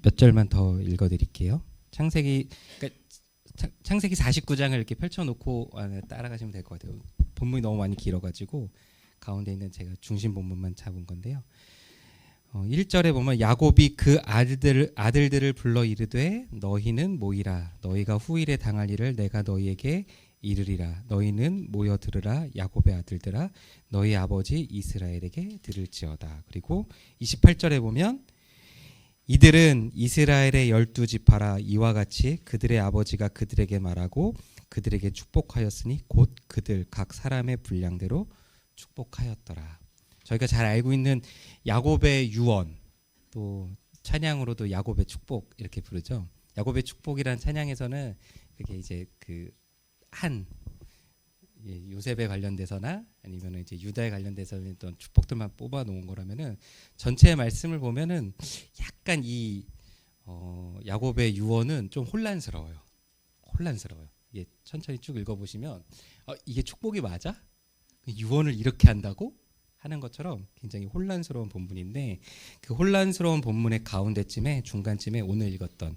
몇 절만 더 읽어드릴게요. 창세기 49장을 이렇게 펼쳐놓고 따라가시면 될 것 같아요. 본문이 너무 많이 길어가지고 가운데 있는 제가 중심 본문만 잡은 건데요. 1절에 보면 야곱이 그 아들들을 불러 이르되 너희는 모이라 너희가 후일에 당할 일을 내가 너희에게 이르리라 너희는 모여 들으라 야곱의 아들들아 너희 아버지 이스라엘에게 들을지어다. 그리고 28절에 보면 이들은 이스라엘의 12지파라 이와 같이 그들의 아버지가 그들에게 말하고 그들에게 축복하였으니 곧 그들 각 사람의 분량대로 축복하였더라. 저희가 잘 알고 있는 야곱의 유언, 또 찬양으로도 야곱의 축복 이렇게 부르죠. 야곱의 축복이란 찬양에서는 그게 이제 요셉에 관련돼서나 아니면 이제 유다에 관련돼서는 어떤 축복들만 뽑아 놓은 거라면은 전체 말씀을 보면은 약간 이 야곱의 유언은 좀 혼란스러워요. 이게 천천히 쭉 읽어보시면 이게 축복이 맞아? 유언을 이렇게 한다고? 하는 것처럼 굉장히 혼란스러운 본문인데 그 혼란스러운 본문의 가운데쯤에 중간쯤에 오늘 읽었던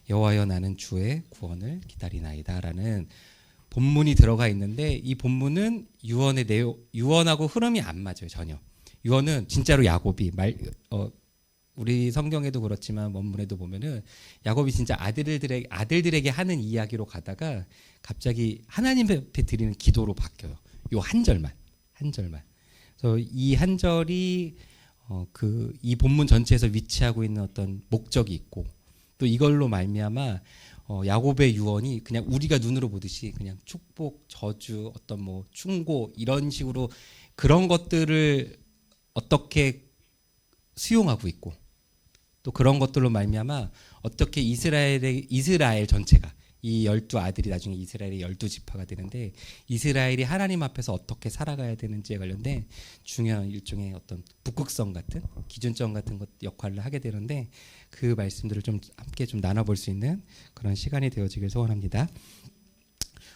여호와여 나는 주의 구원을 기다리나이다라는 본문이 들어가 있는데 이 본문은 유언하고 흐름이 안 맞아요. 전혀. 유언은 진짜로 야곱이 우리 성경에도 그렇지만 원문에도 보면은 야곱이 진짜 아들들에게 하는 이야기로 가다가 갑자기 하나님 앞에 드리는 기도로 바뀌어요. 요 한 절만. 그래서 이 한 절이 이 본문 전체에서 위치하고 있는 어떤 목적이 있고 또 이걸로 말미암아 야곱의 유언이 그냥 우리가 눈으로 보듯이 그냥 축복, 저주, 어떤 뭐 충고 이런 식으로 그런 것들을 어떻게 수용하고 있고 또 그런 것들로 말미암아 어떻게 이스라엘 전체가 이 12아들이 나중에 이스라엘의 12지파가 되는데 이스라엘이 하나님 앞에서 어떻게 살아가야 되는지에 관련된 중요한 일종의 어떤 북극성 같은 기준점 같은 것 역할을 하게 되는데 그 말씀들을 좀 함께 좀 나눠볼 수 있는 그런 시간이 되어지길 소원합니다.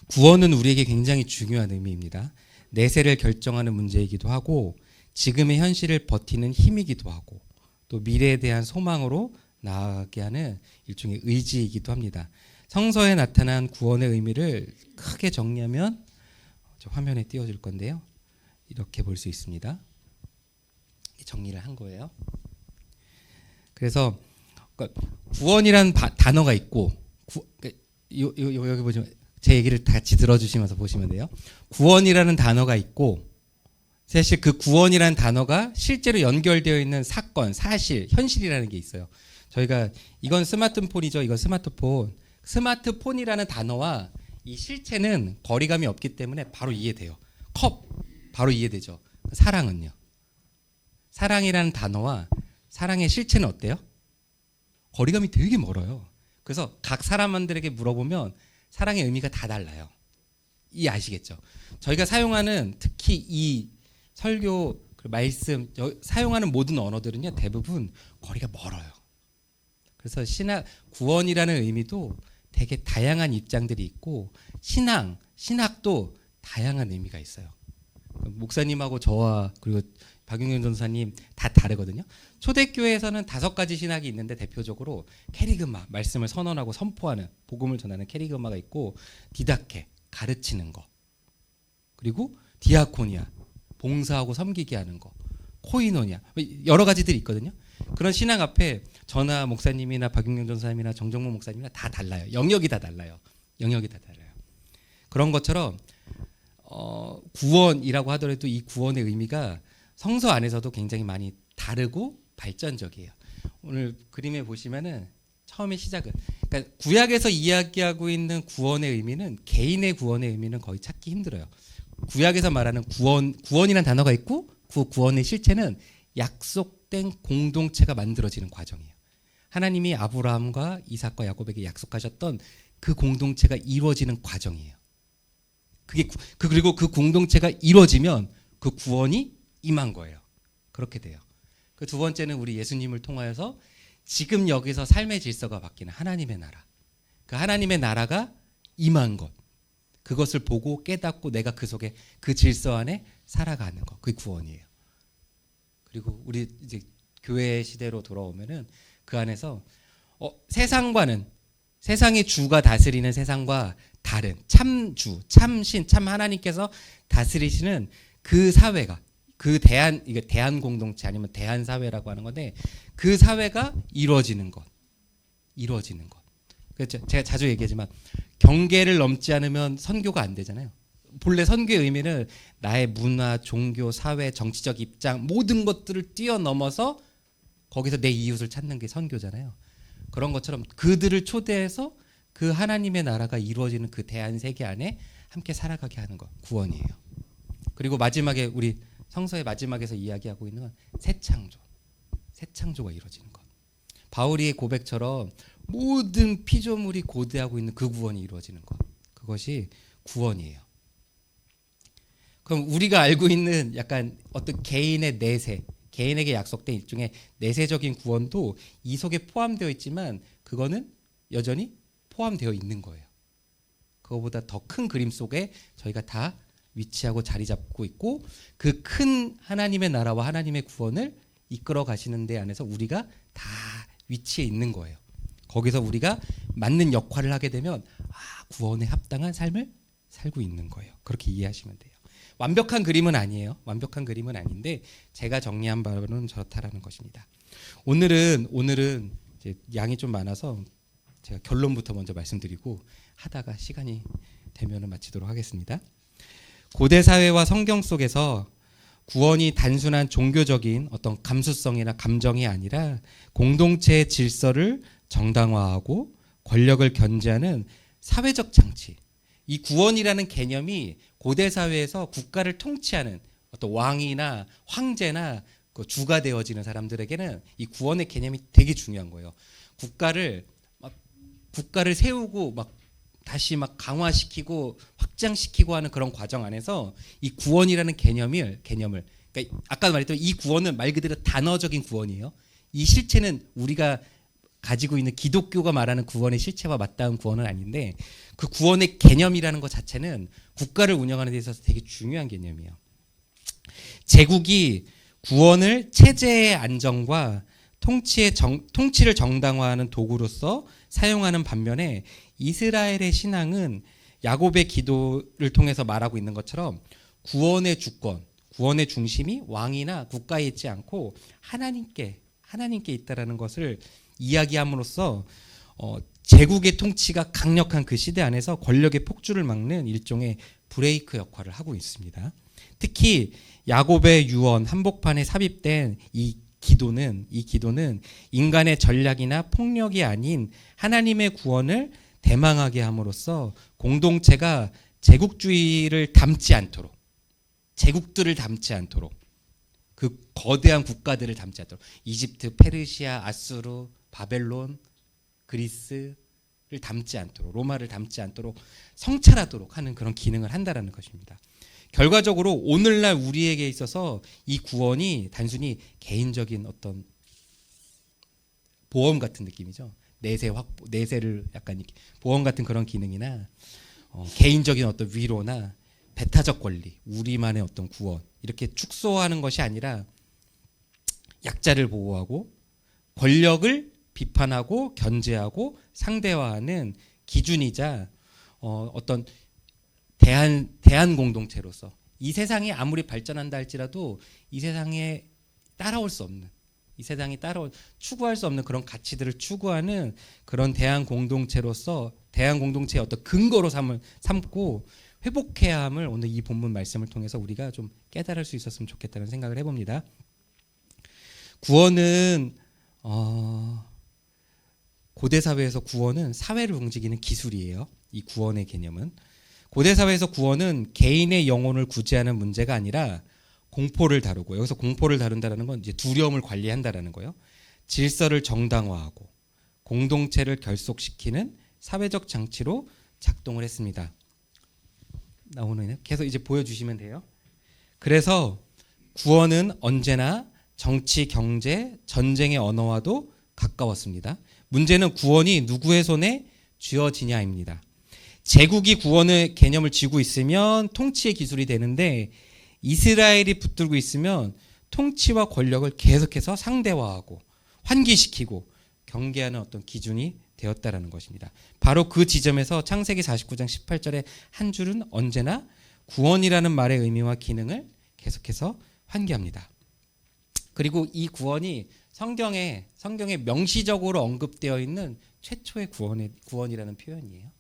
구원은 우리에게 굉장히 중요한 의미입니다. 내세를 결정하는 문제이기도 하고 지금의 현실을 버티는 힘이기도 하고 또 미래에 대한 소망으로 나아가게 하는 일종의 의지이기도 합니다. 성서에 나타난 구원의 의미를 크게 정리하면 저 화면에 띄워줄 건데요. 이렇게 볼 수 있습니다. 정리를 한 거예요. 그래서 구원이라는 단어가 있고 여기 보시면 제 얘기를 같이 들어주시면서 보시면 돼요. 구원이라는 단어가 있고 사실 그 구원이라는 단어가 실제로 연결되어 있는 사건, 사실, 현실이라는 게 있어요. 저희가 이건 스마트폰이죠. 이건 스마트폰이라는 단어와 이 실체는 거리감이 없기 때문에 바로 이해돼요. 컵 바로 이해되죠. 사랑은요. 사랑이라는 단어와 사랑의 실체는 어때요? 거리감이 되게 멀어요. 그래서 각 사람들에게 물어보면 사랑의 의미가 다 달라요. 이 아시겠죠? 저희가 사용하는 특히 이 설교 말씀 사용하는 모든 언어들은요 대부분 거리가 멀어요. 그래서 구원이라는 의미도 되게 다양한 입장들이 있고 신학도 다양한 의미가 있어요. 목사님하고 저와 그리고 박용현 전사님 다 다르거든요. 초대교회에서는 5가지 신학이 있는데 대표적으로 캐리그마, 말씀을 선언하고 선포하는 복음을 전하는 캐리그마가 있고 디다케, 가르치는 거, 그리고 디아코니아, 봉사하고 섬기게 하는 거, 코이노니아 여러 가지들이 있거든요. 그런 신앙 앞에 저나 목사님이나 박용영 전사님이나 정정모 목사님이나 다 달라요. 영역이 다 달라요. 그런 것처럼 구원이라고 하더라도 이 구원의 의미가 성서 안에서도 굉장히 많이 다르고 발전적이에요. 오늘 그림에 보시면은 처음에 시작은 그러니까 구약에서 이야기하고 있는 구원의 의미는 개인의 구원의 의미는 거의 찾기 힘들어요. 구약에서 말하는 구원이라는 단어가 있고 그 구원의 실체는 약속된 공동체가 만들어지는 과정이에요. 하나님이 아브라함과 이삭과 야곱에게 약속하셨던 그 공동체가 이루어지는 과정이에요. 그리고 그 공동체가 이루어지면 그 구원이 임한 거예요. 그렇게 돼요. 그 두 번째는 우리 예수님을 통하여서 지금 여기서 삶의 질서가 바뀌는 하나님의 나라. 그 하나님의 나라가 임한 것. 그것을 보고 깨닫고 내가 그 속에 그 질서 안에 살아가는 것. 그게 구원이에요. 그리고 우리 이제 교회 시대로 돌아오면은 그 안에서 세상과는 세상의 주가 다스리는 세상과 다른 참주, 참신, 참 하나님께서 다스리시는 그 사회가 이게 대한 공동체 아니면 대한 사회라고 하는 건데 그 사회가 이루어지는 것. 그렇죠. 제가 자주 얘기하지만 경계를 넘지 않으면 선교가 안 되잖아요. 본래 선교의 의미는 나의 문화, 종교, 사회, 정치적 입장 모든 것들을 뛰어넘어서 거기서 내 이웃을 찾는 게 선교잖아요. 그런 것처럼 그들을 초대해서 그 하나님의 나라가 이루어지는 그 대한 세계 안에 함께 살아가게 하는 것, 구원이에요. 그리고 마지막에 우리 성서의 마지막에서 이야기하고 있는 건 새 창조가 이루어지는 것. 바울이의 고백처럼 모든 피조물이 고대하고 있는 그 구원이 이루어지는 것. 그것이 구원이에요. 그럼 우리가 알고 있는 약간 어떤 개인의 내세, 개인에게 약속된 일종의 내세적인 구원도 이 속에 포함되어 있지만 그거는 여전히 포함되어 있는 거예요. 그거보다 더 큰 그림 속에 저희가 다 위치하고 자리 잡고 있고 그 큰 하나님의 나라와 하나님의 구원을 이끌어 가시는 데 안에서 우리가 다 위치해 있는 거예요. 거기서 우리가 맞는 역할을 하게 되면 구원에 합당한 삶을 살고 있는 거예요. 그렇게 이해하시면 돼요. 완벽한 그림은 아니에요. 완벽한 그림은 아닌데 제가 정리한 바로는 저렇다라는 것입니다. 오늘은 이제 양이 좀 많아서 제가 결론부터 먼저 말씀드리고 하다가 시간이 되면은 마치도록 하겠습니다. 고대 사회와 성경 속에서 구원이 단순한 종교적인 어떤 감수성이나 감정이 아니라 공동체의 질서를 정당화하고 권력을 견제하는 사회적 장치. 이 구원이라는 개념이 고대 사회에서 국가를 통치하는 어떤 왕이나 황제나 그 주가 되어지는 사람들에게는 이 구원의 개념이 되게 중요한 거예요. 국가를 세우고 다시 강화시키고 확장시키고 하는 그런 과정 안에서 이 구원이라는 개념을 그러니까 아까 말했던 이 구원은 말 그대로 단어적인 구원이에요. 이 실체는 우리가 가지고 있는 기독교가 말하는 구원의 실체와 맞닿은 구원은 아닌데 그 구원의 개념이라는 것 자체는 국가를 운영하는 데 있어서 되게 중요한 개념이에요. 제국이 구원을 체제의 안정과 통치를 정당화하는 도구로서 사용하는 반면에 이스라엘의 신앙은 야곱의 기도를 통해서 말하고 있는 것처럼 구원의 주권, 구원의 중심이 왕이나 국가에 있지 않고 하나님께 있다라는 것을 이야기함으로써 제국의 통치가 강력한 그 시대 안에서 권력의 폭주를 막는 일종의 브레이크 역할을 하고 있습니다. 특히 야곱의 유언 한복판에 삽입된 이 기도는 인간의 전략이나 폭력이 아닌 하나님의 구원을 대망하게 함으로써 공동체가 제국들을 담지 않도록 그 거대한 국가들을 담지 않도록 이집트, 페르시아, 아수르, 바벨론, 그리스를 담지 않도록 로마를 담지 않도록 성찰하도록 하는 그런 기능을 한다라는 것입니다. 결과적으로 오늘날 우리에게 있어서 이 구원이 단순히 개인적인 어떤 보험 같은 느낌이죠. 내세 확보, 내세를 약간 보험 같은 그런 기능이나 개인적인 어떤 위로나 배타적 권리, 우리만의 어떤 구원 이렇게 축소하는 것이 아니라 약자를 보호하고 권력을 비판하고 견제하고 상대화하는 기준이자 어떤 대한 공동체로서 이 세상이 아무리 발전한다 할지라도 이 세상에 추구할 수 없는 그런 가치들을 추구하는 그런 대한 공동체로서 대한 공동체의 어떤 근거로 삼고 회복해야 함을 오늘 이 본문 말씀을 통해서 우리가 좀 깨달을 수 있었으면 좋겠다는 생각을 해봅니다. 구원은 고대 사회에서 구원은 사회를 움직이는 기술이에요. 이 구원의 개념은 고대 사회에서 구원은 개인의 영혼을 구제하는 문제가 아니라 공포를 다루고 여기서 공포를 다룬다는 건 이제 두려움을 관리한다라는 거예요. 질서를 정당화하고 공동체를 결속시키는 사회적 장치로 작동을 했습니다. 나오네요. 계속 이제 보여주시면 돼요. 그래서 구원은 언제나 정치, 경제, 전쟁의 언어와도 가까웠습니다. 문제는 구원이 누구의 손에 쥐어지냐입니다. 제국이 구원의 개념을 쥐고 있으면 통치의 기술이 되는데 이스라엘이 붙들고 있으면 통치와 권력을 계속해서 상대화하고 환기시키고 경계하는 어떤 기준이 되었다라는 것입니다. 바로 그 지점에서 창세기 49장 18절의 한 줄은 언제나 구원이라는 말의 의미와 기능을 계속해서 환기합니다. 그리고 이 구원이 성경에 명시적으로 언급되어 있는 최초의 구원이라는 표현이에요.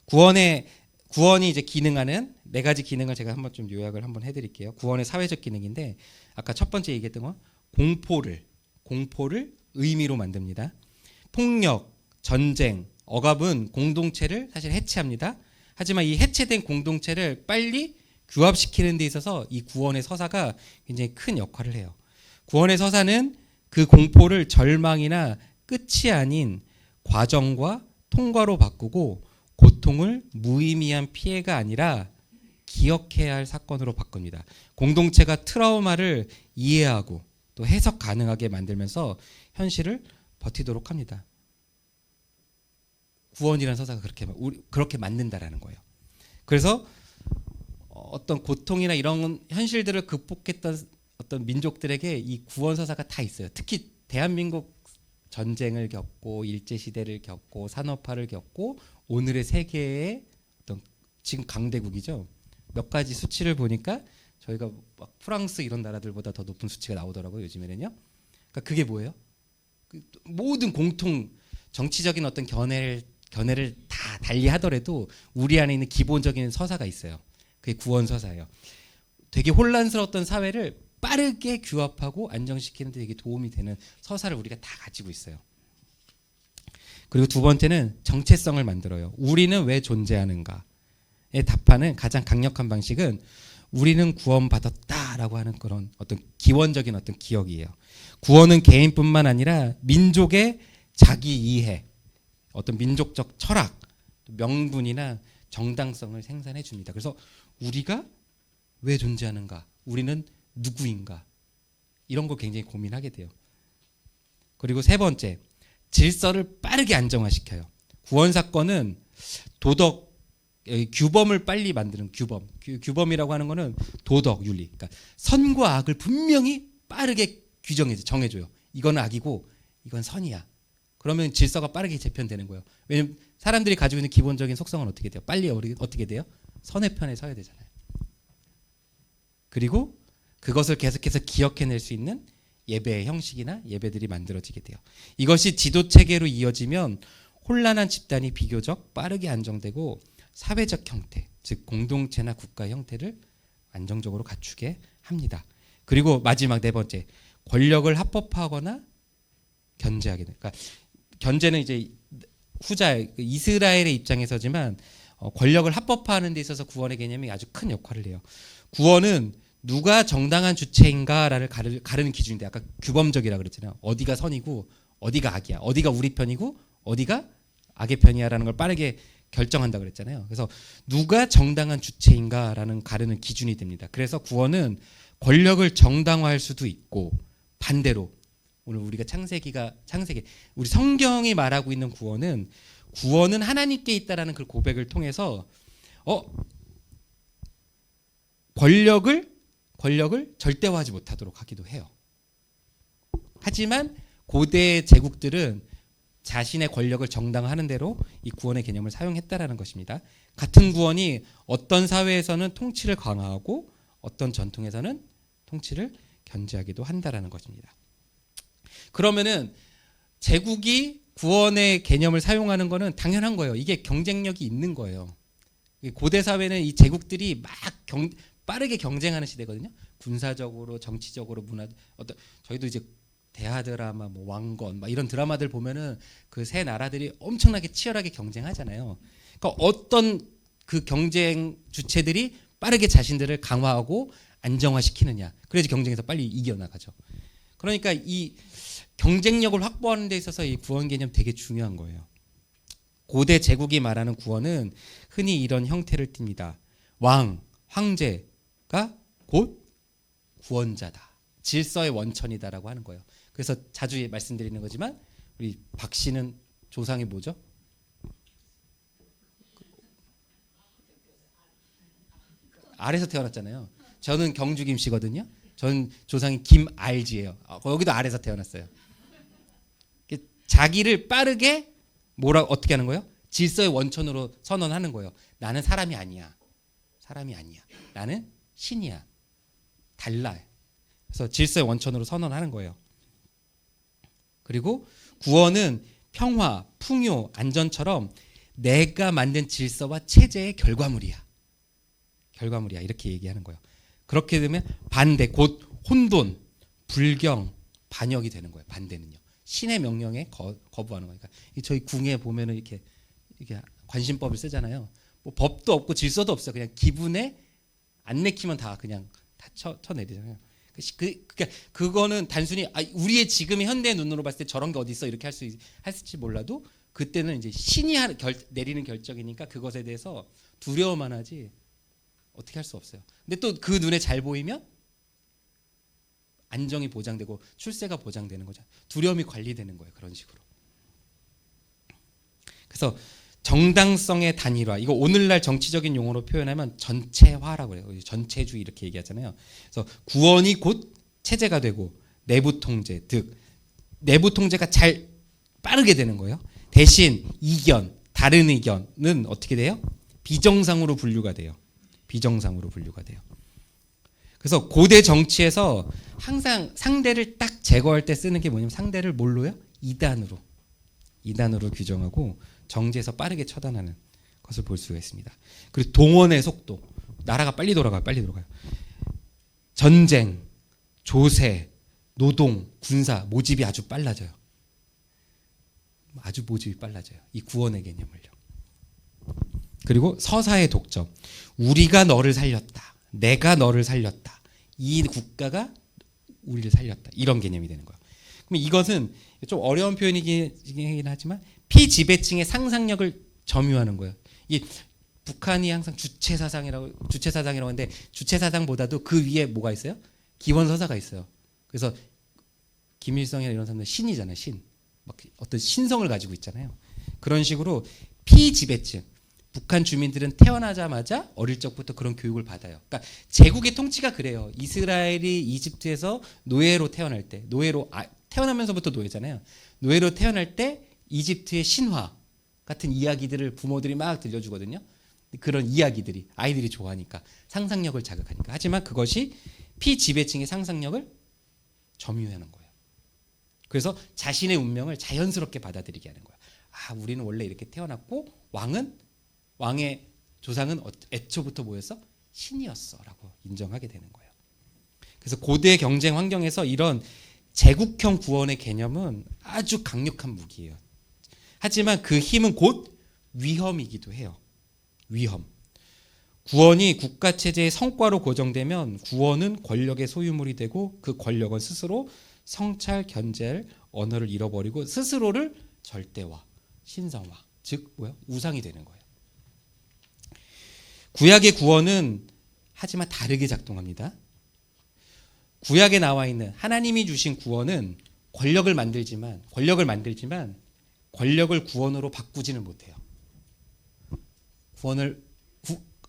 구원이 이제 기능하는 네 가지 기능을 제가 한번 좀 요약을 한번 해드릴게요. 구원의 사회적 기능인데 아까 첫 번째 얘기했던 건 공포를 의미로 만듭니다. 폭력, 전쟁, 억압은 공동체를 사실 해체합니다. 하지만 이 해체된 공동체를 빨리 규합시키는 데 있어서 이 구원의 서사가 굉장히 큰 역할을 해요. 구원의 서사는 그 공포를 절망이나 끝이 아닌 과정과 통과로 바꾸고 고통을 무의미한 피해가 아니라 기억해야 할 사건으로 바꿉니다. 공동체가 트라우마를 이해하고 또 해석 가능하게 만들면서 현실을 버티도록 합니다. 구원이라는 서사가 그렇게 만든다라는 거예요. 그래서 어떤 고통이나 이런 현실들을 극복했던 어떤 민족들에게 이 구원 서사가 다 있어요. 특히 대한민국 전쟁을 겪고 일제시대를 겪고 산업화를 겪고 오늘의 세계의 어떤 지금 강대국이죠. 몇 가지 수치를 보니까 저희가 막 프랑스 이런 나라들보다 더 높은 수치가 나오더라고요. 요즘에는요. 그러니까 그게 뭐예요? 모든 공통 정치적인 어떤 견해를 다 달리하더라도 우리 안에 있는 기본적인 서사가 있어요. 그게 구원 서사예요. 되게 혼란스러웠던 사회를 빠르게 규합하고 안정시키는 데 되게 도움이 되는 서사를 우리가 다 가지고 있어요. 그리고 두 번째는 정체성을 만들어요. 우리는 왜 존재하는가에 답하는 가장 강력한 방식은 우리는 구원받았다라고 하는 그런 어떤 기원적인 어떤 기억이에요. 구원은 개인뿐만 아니라 민족의 자기 이해, 어떤 민족적 철학, 명분이나 정당성을 생산해 줍니다. 그래서 우리가 왜 존재하는가? 우리는 누구인가? 이런 걸 굉장히 고민하게 돼요. 그리고 세 번째, 질서를 빠르게 안정화시켜요. 구원 사건은 도덕 규범을 빨리 만드는 규범이라고 하는 거는 도덕 윤리. 그러니까 선과 악을 분명히 빠르게 정해줘요. 이건 악이고 이건 선이야. 그러면 질서가 빠르게 재편되는 거예요. 왜냐면 사람들이 가지고 있는 기본적인 속성은 어떻게 돼요? 빨리 어떻게 돼요? 선의 편에 서야 되잖아요. 그리고 그것을 계속해서 기억해낼 수 있는 예배의 형식이나 예배들이 만들어지게 돼요. 이것이 지도체계로 이어지면 혼란한 집단이 비교적 빠르게 안정되고 사회적 형태, 즉 공동체나 국가 형태를 안정적으로 갖추게 합니다. 그리고 마지막 네 번째, 권력을 합법화하거나 견제하게 돼요. 그러니까 견제는 이제 후자 이스라엘의 입장에서지만 권력을 합법화하는 데 있어서 구원의 개념이 아주 큰 역할을 해요. 구원은 누가 정당한 주체인가를 가르는 기준인데 아까 규범적이라 그랬잖아요. 어디가 선이고 어디가 악이야. 어디가 우리 편이고 어디가 악의 편이야라는 걸 빠르게 결정한다 그랬잖아요. 그래서 누가 정당한 주체인가라는 가르는 기준이 됩니다. 그래서 구원은 권력을 정당화할 수도 있고 반대로 오늘 우리가 창세기 우리 성경이 말하고 있는 구원은 하나님께 있다라는 그 고백을 통해서 권력을 절대화하지 못하도록 하기도 해요. 하지만 고대 제국들은 자신의 권력을 정당화하는 대로 이 구원의 개념을 사용했다라는 것입니다. 같은 구원이 어떤 사회에서는 통치를 강화하고 어떤 전통에서는 통치를 견제하기도 한다라는 것입니다. 그러면은 제국이 구원의 개념을 사용하는 것은 당연한 거예요. 이게 경쟁력이 있는 거예요. 고대 사회는 이 제국들이 막 빠르게 경쟁하는 시대거든요. 군사적으로, 정치적으로, 저희도 이제 대하 드라마, 뭐 왕건, 막 이런 드라마들 보면은 그 세 나라들이 엄청나게 치열하게 경쟁하잖아요. 그러니까 어떤 그 경쟁 주체들이 빠르게 자신들을 강화하고 안정화시키느냐. 그래야지 경쟁에서 빨리 이겨나가죠. 그러니까 이 경쟁력을 확보하는 데 있어서 이 구원 개념 되게 중요한 거예요. 고대 제국이 말하는 구원은 흔히 이런 형태를 띱니다. 황제가 곧 구원자다. 질서의 원천이다라고 하는 거예요. 그래서 자주 말씀드리는 거지만 우리 박 씨는 조상이 뭐죠? 아래서 태어났잖아요. 저는 경주 김씨거든요. 전 조상이 김알지예요. 여기도 알에서 태어났어요. 자기를 빠르게 어떻게 하는 거예요? 질서의 원천으로 선언하는 거예요. 나는 사람이 아니야. 사람이 아니야. 나는 신이야. 달라. 그래서 질서의 원천으로 선언하는 거예요. 그리고 구원은 평화, 풍요, 안전처럼 내가 만든 질서와 체제의 결과물이야. 결과물이야. 이렇게 얘기하는 거예요. 그렇게 되면 반대, 곧 혼돈, 불경, 반역이 되는 거예요. 반대는요. 신의 명령에 거부하는 거니까. 저희 궁에 보면은 이렇게 관심법을 쓰잖아요. 뭐 법도 없고 질서도 없어요. 그냥 기분에 안 내키면 다 그냥 다 쳐내리잖아요. 그러니까 그거는 단순히 우리의 지금의 현대의 눈으로 봤을 때 저런 게 어디 있어 이렇게 했을지 몰라도 그때는 이제 신이 내리는 결정이니까 그것에 대해서 두려워만 하지 어떻게 할 수 없어요. 근데 또 그 눈에 잘 보이면 안정이 보장되고 출세가 보장되는 거죠. 두려움이 관리되는 거예요. 그런 식으로. 그래서 정당성의 단일화, 이거 오늘날 정치적인 용어로 표현하면 전체화라고 해요. 전체주의 이렇게 얘기하잖아요. 그래서 구원이 곧 체제가 되고 내부 통제, 즉 내부 통제가 잘 빠르게 되는 거예요. 대신 이견, 다른 의견은 어떻게 돼요? 비정상으로 분류가 돼요. 비정상으로 분류가 돼요. 그래서 고대 정치에서 항상 상대를 딱 제거할 때 쓰는 게 뭐냐면 상대를 뭘로요? 이단으로 규정하고 정지에서 빠르게 처단하는 것을 볼 수가 있습니다. 그리고 동원의 속도, 나라가 빨리 돌아가요. 전쟁, 조세, 노동, 군사 모집이 아주 빨라져요. 이 구원의 개념을요. 그리고 서사의 독점, 우리가 너를 살렸다, 내가 너를 살렸다, 이 국가가 우리를 살렸다, 이런 개념이 되는 거예요. 그럼 이것은 좀 어려운 표현이긴 하지만 피지배층의 상상력을 점유하는 거예요. 이 북한이 항상 주체사상이라고 하는데 주체사상보다도 그 위에 뭐가 있어요? 기원서사가 있어요. 그래서 김일성이나 이런 사람들 신이잖아요. 막 어떤 신성을 가지고 있잖아요. 그런 식으로 피지배층, 북한 주민들은 태어나자마자 어릴 적부터 그런 교육을 받아요. 그러니까 제국의 통치가 그래요. 이스라엘이 이집트에서 노예로 태어날 때, 태어나면서부터 노예잖아요. 노예로 태어날 때 이집트의 신화 같은 이야기들을 부모들이 막 들려주거든요. 그런 이야기들이 아이들이 좋아하니까 상상력을 자극하니까. 하지만 그것이 피지배층의 상상력을 점유하는 거예요. 그래서 자신의 운명을 자연스럽게 받아들이게 하는 거예요. 우리는 원래 이렇게 태어났고 왕의 조상은 애초부터 뭐였어? 신이었어라고 인정하게 되는 거예요. 그래서 고대 경쟁 환경에서 이런 제국형 구원의 개념은 아주 강력한 무기예요. 하지만 그 힘은 곧 위험이기도 해요. 위험. 구원이 국가체제의 성과로 고정되면 구원은 권력의 소유물이 되고 그 권력은 스스로 성찰, 견제할 언어를 잃어버리고 스스로를 절대화, 신성화, 즉 우상이 되는 거예요. 구약의 구원은 하지만 다르게 작동합니다. 구약에 나와 있는 하나님이 주신 구원은 권력을 만들지만 권력을 구원으로 바꾸지는 못해요.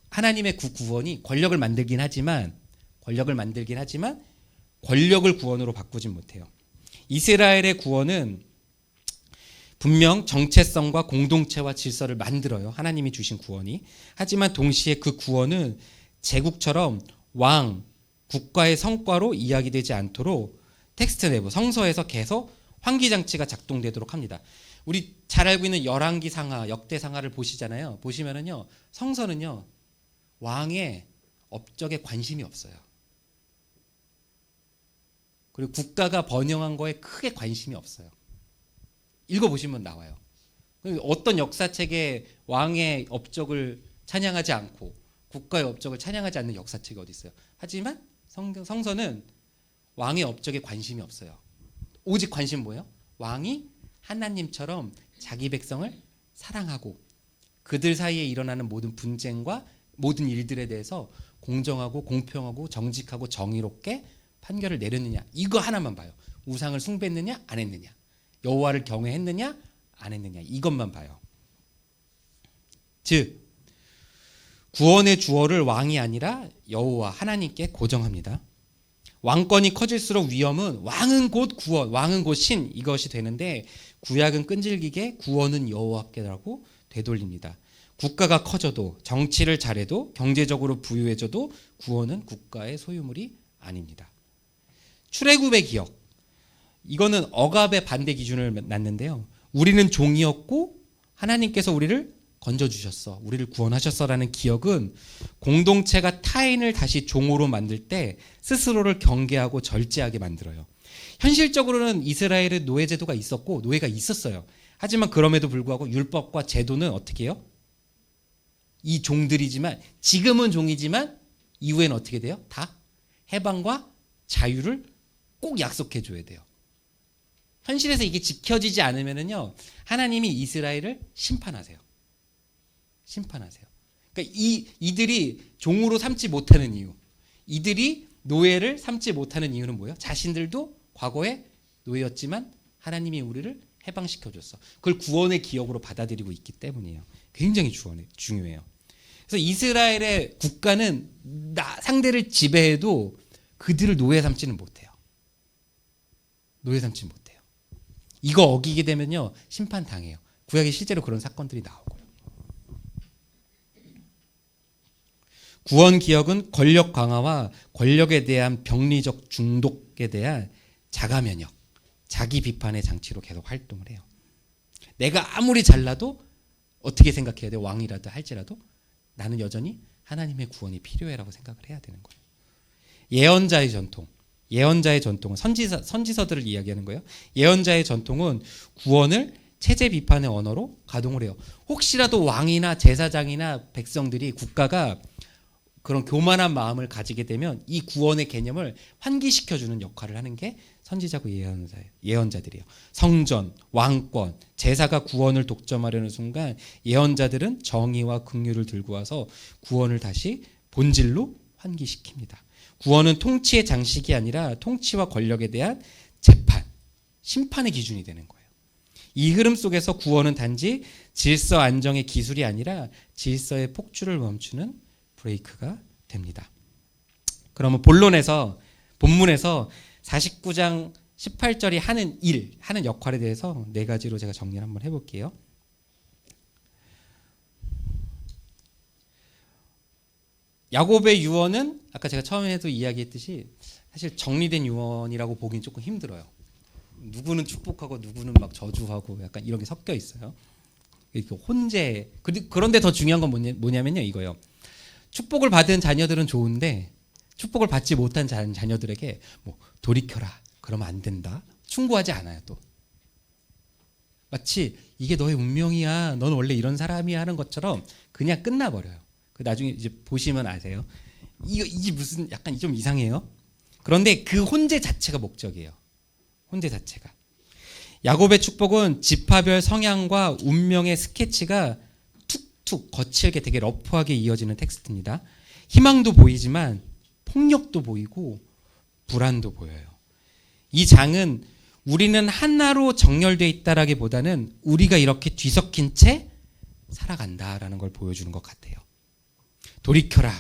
하나님의 구원이 권력을 만들긴 하지만 권력을 구원으로 바꾸진 못해요. 이스라엘의 구원은 분명 정체성과 공동체와 질서를 만들어요. 하나님이 주신 구원이. 하지만 동시에 그 구원은 제국처럼 왕, 국가의 성과로 이야기되지 않도록 텍스트 내부, 성서에서 계속 환기장치가 작동되도록 합니다. 우리 잘 알고 있는 열왕기 상하, 역대 상하를 보시잖아요. 보시면은요, 성서는요, 왕의 업적에 관심이 없어요. 그리고 국가가 번영한 거에 크게 관심이 없어요. 읽어보시면 나와요. 어떤 역사책에 왕의 업적을 찬양하지 않고 국가의 업적을 찬양하지 않는 역사책이 어디 있어요. 하지만 성서는 왕의 업적에 관심이 없어요. 오직 관심은 뭐예요? 왕이 하나님처럼 자기 백성을 사랑하고 그들 사이에 일어나는 모든 분쟁과 모든 일들에 대해서 공정하고 공평하고 정직하고 정의롭게 판결을 내렸느냐, 이거 하나만 봐요. 우상을 숭배했느냐 안 했느냐, 여호와를 경외했느냐 안 했느냐, 이것만 봐요. 즉 구원의 주어를 왕이 아니라 여호와 하나님께 고정합니다. 왕권이 커질수록 위험은 왕은 곧 구원, 왕은 곧 신 이것이 되는데 구약은 끈질기게 구원은 여호와께라고 되돌립니다. 국가가 커져도 정치를 잘해도 경제적으로 부유해져도 구원은 국가의 소유물이 아닙니다. 출애굽의 기억 이거는 억압의 반대 기준을 놨는데요. 우리는 종이었고 하나님께서 우리를 건져주셨어. 우리를 구원하셨어라는 기억은 공동체가 타인을 다시 종으로 만들 때 스스로를 경계하고 절제하게 만들어요. 현실적으로는 이스라엘의 노예제도가 있었고 노예가 있었어요. 하지만 그럼에도 불구하고 율법과 제도는 어떻게 해요? 이 종들이지만 지금은 종이지만 이후에는 어떻게 돼요? 다 해방과 자유를 꼭 약속해 줘야 돼요. 현실에서 이게 지켜지지 않으면요 하나님이 이스라엘을 심판하세요. 그러니까 이들이 종으로 삼지 못하는 이유, 이들이 노예를 삼지 못하는 이유는 뭐예요? 자신들도 과거에 노예였지만 하나님이 우리를 해방시켜줬어. 그걸 구원의 기억으로 받아들이고 있기 때문이에요. 굉장히 중요해요. 그래서 이스라엘의 국가는 상대를 지배해도 그들을 노예 삼지는 못해요. 이거 어기게 되면요 심판당해요. 구약에 실제로 그런 사건들이 나오고요. 구원 기억은 권력 강화와 권력에 대한 병리적 중독에 대한 자가 면역, 자기 비판의 장치로 계속 활동을 해요. 내가 아무리 잘나도 어떻게 생각해야 돼? 왕이라도 할지라도 나는 여전히 하나님의 구원이 필요해라고 생각을 해야 되는 거예요. 예언자의 전통은 선지서들을 이야기하는 거예요. 예언자의 전통은 구원을 체제 비판의 언어로 가동을 해요. 혹시라도 왕이나 제사장이나 백성들이 국가가 그런 교만한 마음을 가지게 되면 이 구원의 개념을 환기시켜주는 역할을 하는 게 선지자고 예언자들이에요. 성전, 왕권, 제사가 구원을 독점하려는 순간 예언자들은 정의와 긍휼을 들고 와서 구원을 다시 본질로 환기시킵니다. 구원은 통치의 장식이 아니라 통치와 권력에 대한 재판, 심판의 기준이 되는 거예요. 이 흐름 속에서 구원은 단지 질서 안정의 기술이 아니라 질서의 폭주를 멈추는 브레이크가 됩니다. 그러면 본문에서 49장 18절이 하는 역할에 대해서 네 가지로 제가 정리를 한번 해볼게요. 야곱의 유언은 아까 제가 처음에도 이야기했듯이 사실 정리된 유언이라고 보기는 조금 힘들어요. 누구는 축복하고 누구는 막 저주하고 약간 이런 게 섞여 있어요. 이렇게 혼재. 그런데 더 중요한 건 뭐냐면요, 이거요. 축복을 받은 자녀들은 좋은데 축복을 받지 못한 자녀들에게 뭐 돌이켜라 그러면 안 된다 충고하지 않아요. 또 마치 이게 너의 운명이야, 넌 원래 이런 사람이야 하는 것처럼 그냥 끝나버려요. 그 나중에 이제 보시면 아세요. 이게 무슨 약간 좀 이상해요. 그런데 그 혼재 자체가 목적이에요. 혼재 자체가. 야곱의 축복은 지파별 성향과 운명의 스케치가 툭툭 거칠게 되게 러프하게 이어지는 텍스트입니다. 희망도 보이지만 폭력도 보이고 불안도 보여요. 이 장은 우리는 하나로 정렬되어 있다라기보다는 우리가 이렇게 뒤섞인 채 살아간다라는 걸 보여주는 것 같아요. 돌이켜라,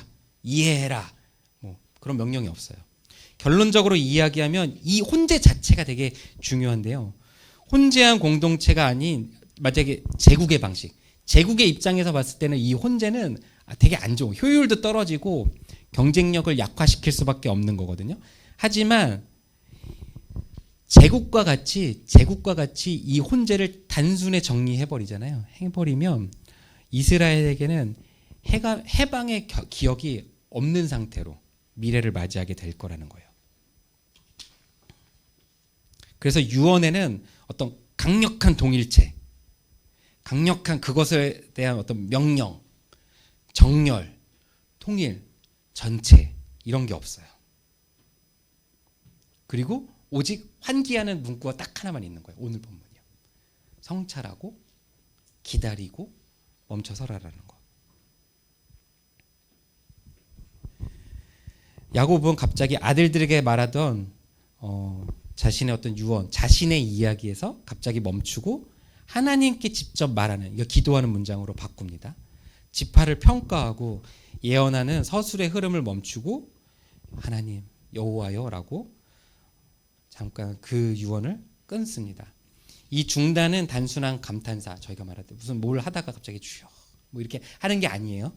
이해해라, 뭐 그런 명령이 없어요. 결론적으로 이야기하면 이 혼재 자체가 되게 중요한데요. 혼재한 공동체가 아닌 만약에 제국의 방식, 제국의 입장에서 봤을 때는 이 혼재는 되게 안 좋은, 효율도 떨어지고 경쟁력을 약화시킬 수밖에 없는 거거든요. 하지만 제국과 같이 이 혼재를 단순히 정리해버리잖아요. 해버리면 이스라엘에게는 해방의 기억이 없는 상태로 미래를 맞이하게 될 거라는 거예요. 그래서 유언에는 어떤 강력한 동일체, 강력한 그것에 대한 어떤 명령, 정렬, 통일, 전체 이런 게 없어요. 그리고 오직 환기하는 문구가 딱 하나만 있는 거예요. 오늘 본문이요. 성찰하고 기다리고 멈춰서라라는 거. 야곱은 갑자기 아들들에게 말하던 자신의 어떤 유언, 자신의 이야기에서 갑자기 멈추고 하나님께 직접 말하는, 이거 기도하는 문장으로 바꿉니다. 지파를 평가하고 예언하는 서술의 흐름을 멈추고 하나님, 여호와여라고 잠깐 그 유언을 끊습니다. 이 중단은 단순한 감탄사, 저희가 말할 때 무슨 뭘 하다가 갑자기 주여 뭐 이렇게 하는 게 아니에요.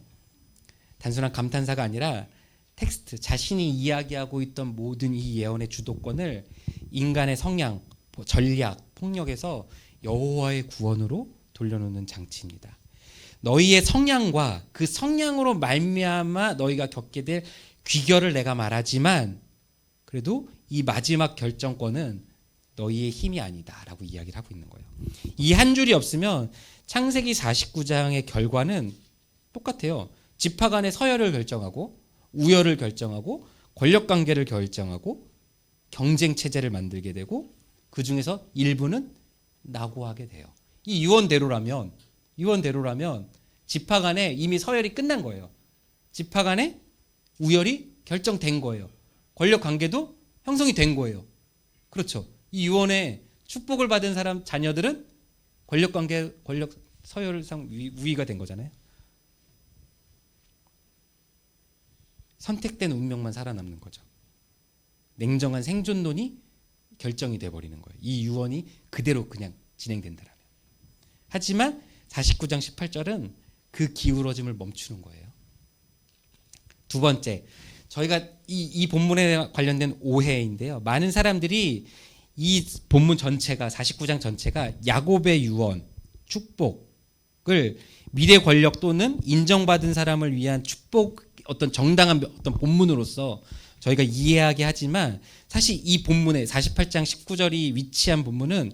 단순한 감탄사가 아니라 텍스트, 자신이 이야기하고 있던 모든 이 예언의 주도권을 인간의 성향, 전략, 폭력에서 여호와의 구원으로 돌려놓는 장치입니다. 너희의 성향과 그 성향으로 말미암아 너희가 겪게 될 귀결을 내가 말하지만 그래도 이 마지막 결정권은 너희의 힘이 아니다라고 이야기를 하고 있는 거예요. 이 한 줄이 없으면 창세기 49장의 결과는 똑같아요. 지파 간의 서열을 결정하고 우열을 결정하고 권력관계를 결정하고 경쟁 체제를 만들게 되고 그 중에서 일부는 낙오하게 돼요. 이 유언대로라면 지파 간에 이미 서열이 끝난 거예요. 지파 간에 우열이 결정된 거예요. 권력관계도 형성이 된 거예요. 그렇죠. 이 유언의 축복을 받은 사람 자녀들은 권력관계, 권력 서열상 우위가 된 거잖아요. 선택된 운명만 살아남는 거죠. 냉정한 생존론이 결정이 돼버리는 거예요. 이 유언이 그대로 그냥 진행된다라면. 하지만 49장 18절은 그 기울어짐을 멈추는 거예요. 두 번째, 저희가 이 본문에 관련된 오해인데요. 많은 사람들이 이 본문 전체가 49장 전체가 야곱의 유언, 축복을 미래 권력 또는 인정받은 사람을 위한 축복 어떤 정당한 어떤 본문으로서 저희가 이해하게 하지만 사실 이 본문에 48장 19절이 위치한 본문은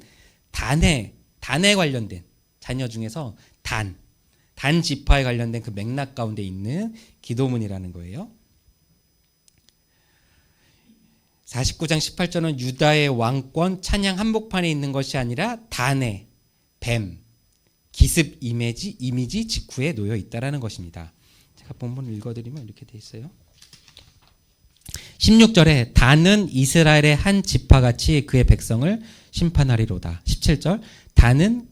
단에 관련된 자녀 중에서 단 지파에 관련된 그 맥락 가운데 있는 기도문이라는 거예요. 49장 18절은 유다의 왕권 찬양 한복판에 있는 것이 아니라 단의 뱀 기습 이미지 직후에 놓여 있다라는 것입니다. 제가 본문을 읽어드리면 이렇게 돼 있어요. 16절에 단은 이스라엘의 한 지파같이 그의 백성을 심판하리로다. 17절 단은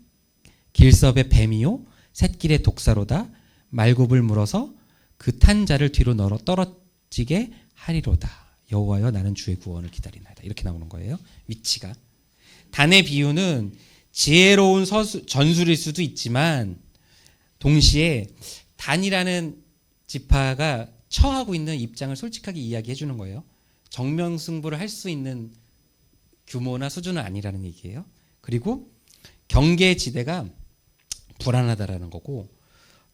길섭의 뱀이요 샛길의 독사로다. 말굽을 물어서 그 탄 자를 뒤로 떨어지게 하리로다. 여호와여 나는 주의 구원을 기다리나이다. 이렇게 나오는 거예요. 위치가. 단의 비유는 지혜로운 전술일 수도 있지만 동시에 단이라는 지파가 처하고 있는 입장을 솔직하게 이야기해 주는 거예요. 정면승부를 할 수 있는 규모나 수준은 아니라는 얘기예요. 그리고 경계지대가 불안하다라는 거고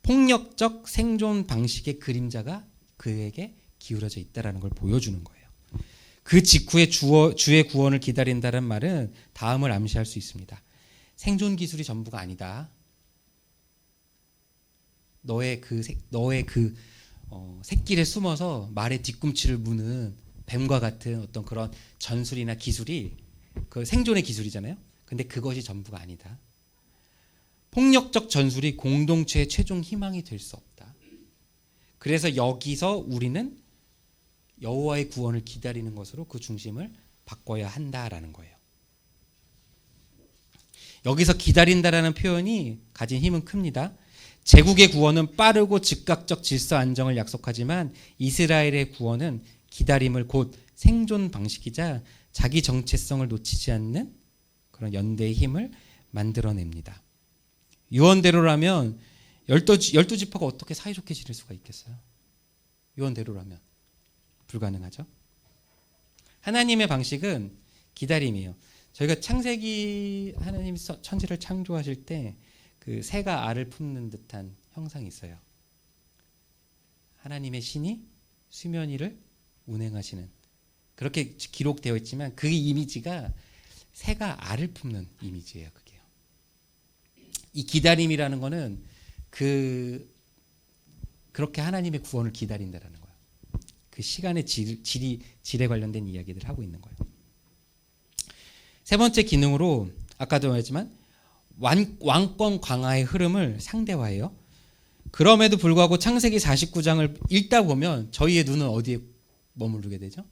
폭력적 생존 방식의 그림자가 그에게 기울어져 있다라는 걸 보여주는 거예요. 그 직후에 주의 구원을 기다린다는 말은 다음을 암시할 수 있습니다. 생존 기술이 전부가 아니다. 너의 새끼를 숨어서 말의 뒤꿈치를 무는 뱀과 같은 어떤 그런 전술이나 기술이 그 생존의 기술이잖아요. 근데 그것이 전부가 아니다. 폭력적 전술이 공동체의 최종 희망이 될 수 없다. 그래서 여기서 우리는 여호와의 구원을 기다리는 것으로 그 중심을 바꿔야 한다라는 거예요. 여기서 기다린다라는 표현이 가진 힘은 큽니다. 제국의 구원은 빠르고 즉각적 질서 안정을 약속하지만 이스라엘의 구원은 기다림을 곧 생존 방식이자 자기 정체성을 놓치지 않는 그런 연대의 힘을 만들어냅니다. 유언대로라면 12지파가 어떻게 사이좋게 지낼 수가 있겠어요? 유언대로라면 불가능하죠. 하나님의 방식은 기다림이에요. 저희가 창세기 하나님이 천지를 창조하실 때 그 새가 알을 품는 듯한 형상이 있어요. 하나님의 신이 수면 위를 운행하시는 그렇게 기록되어 있지만 그 이미지가 새가 알을 품는 이미지예요. 그게요. 이 기다림이라는 거는 그렇게 하나님의 구원을 기다린다라는 거예요. 그 시간의 질에 관련된 이야기들을 하고 있는 거예요. 세 번째 기능으로 아까도 말했지만 왕권 강화의 흐름을 상대화해요. 그럼에도 불구하고 창세기 49장을 읽다 보면 저희의 눈은 어디에 머무르게 되죠?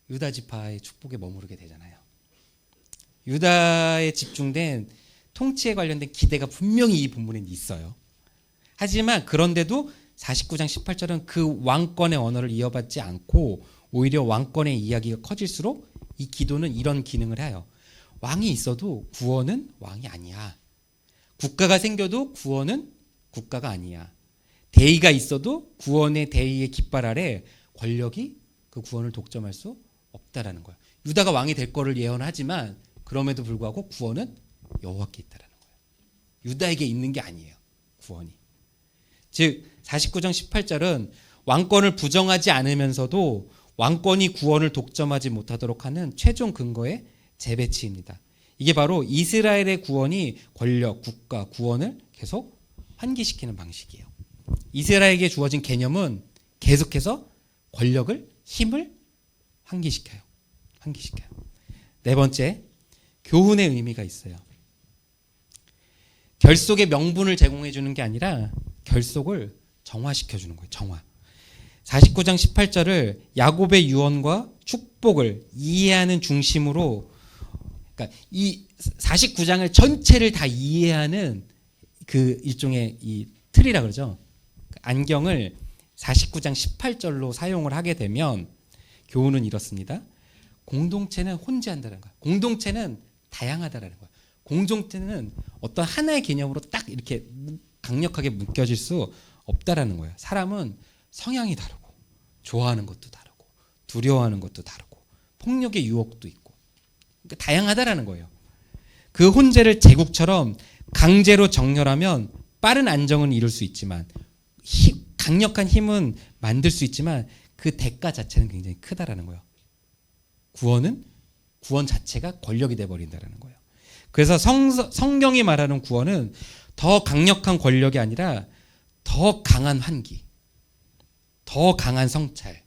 유다 지파의 축복에 머무르게 되잖아요. 유다에 집중된 통치에 관련된 기대가 분명히 이 본문에 있어요. 하지만 그런데도 49장 18절은 그 왕권의 언어를 이어받지 않고 오히려 왕권의 이야기가 커질수록 이 기도는 이런 기능을 해요. 왕이 있어도 구원은 왕이 아니야. 국가가 생겨도 구원은 국가가 아니야. 대의가 있어도 구원의 대의의 깃발 아래 권력이 그 구원을 독점할 수 없다라는 거야. 유다가 왕이 될 거를 예언하지만 그럼에도 불구하고 구원은 여호와께 있다라는 거예요. 유다에게 있는 게 아니에요. 구원이. 즉 49장 18절은 왕권을 부정하지 않으면서도 왕권이 구원을 독점하지 못하도록 하는 최종 근거의 재배치입니다. 이게 바로 이스라엘의 구원이 권력, 국가, 구원을 계속 환기시키는 방식이에요. 이스라엘에게 주어진 개념은 계속해서 권력을, 힘을 환기시켜요. 네 번째, 교훈의 의미가 있어요. 결속의 명분을 제공해 주는 게 아니라 결속을 정화시켜 주는 거예요. 정화. 49장 18절을 야곱의 유언과 축복을 이해하는 중심으로, 그러니까 이 49장을 전체를 다 이해하는 그 일종의 이 틀이라 그러죠. 안경을 49장 18절로 사용을 하게 되면 교훈은 이렇습니다. 공동체는 혼재한다는 거야. 공동체는 다양하다라는 거야. 공동체는 어떤 하나의 개념으로 딱 이렇게 강력하게 묶여질 수 없다라는 거예요. 사람은 성향이 다르고 좋아하는 것도 다르고 두려워하는 것도 다르고 폭력의 유혹도 있고, 그러니까 다양하다라는 거예요. 그 혼재를 제국처럼 강제로 정렬하면 빠른 안정은 이룰 수 있지만, 강력한 힘은 만들 수 있지만 그 대가 자체는 굉장히 크다라는 거예요. 구원 자체가 권력이 돼버린다라는 거예요. 그래서 성경이 말하는 구원은 더 강력한 권력이 아니라 더 강한 환기, 더 강한 성찰,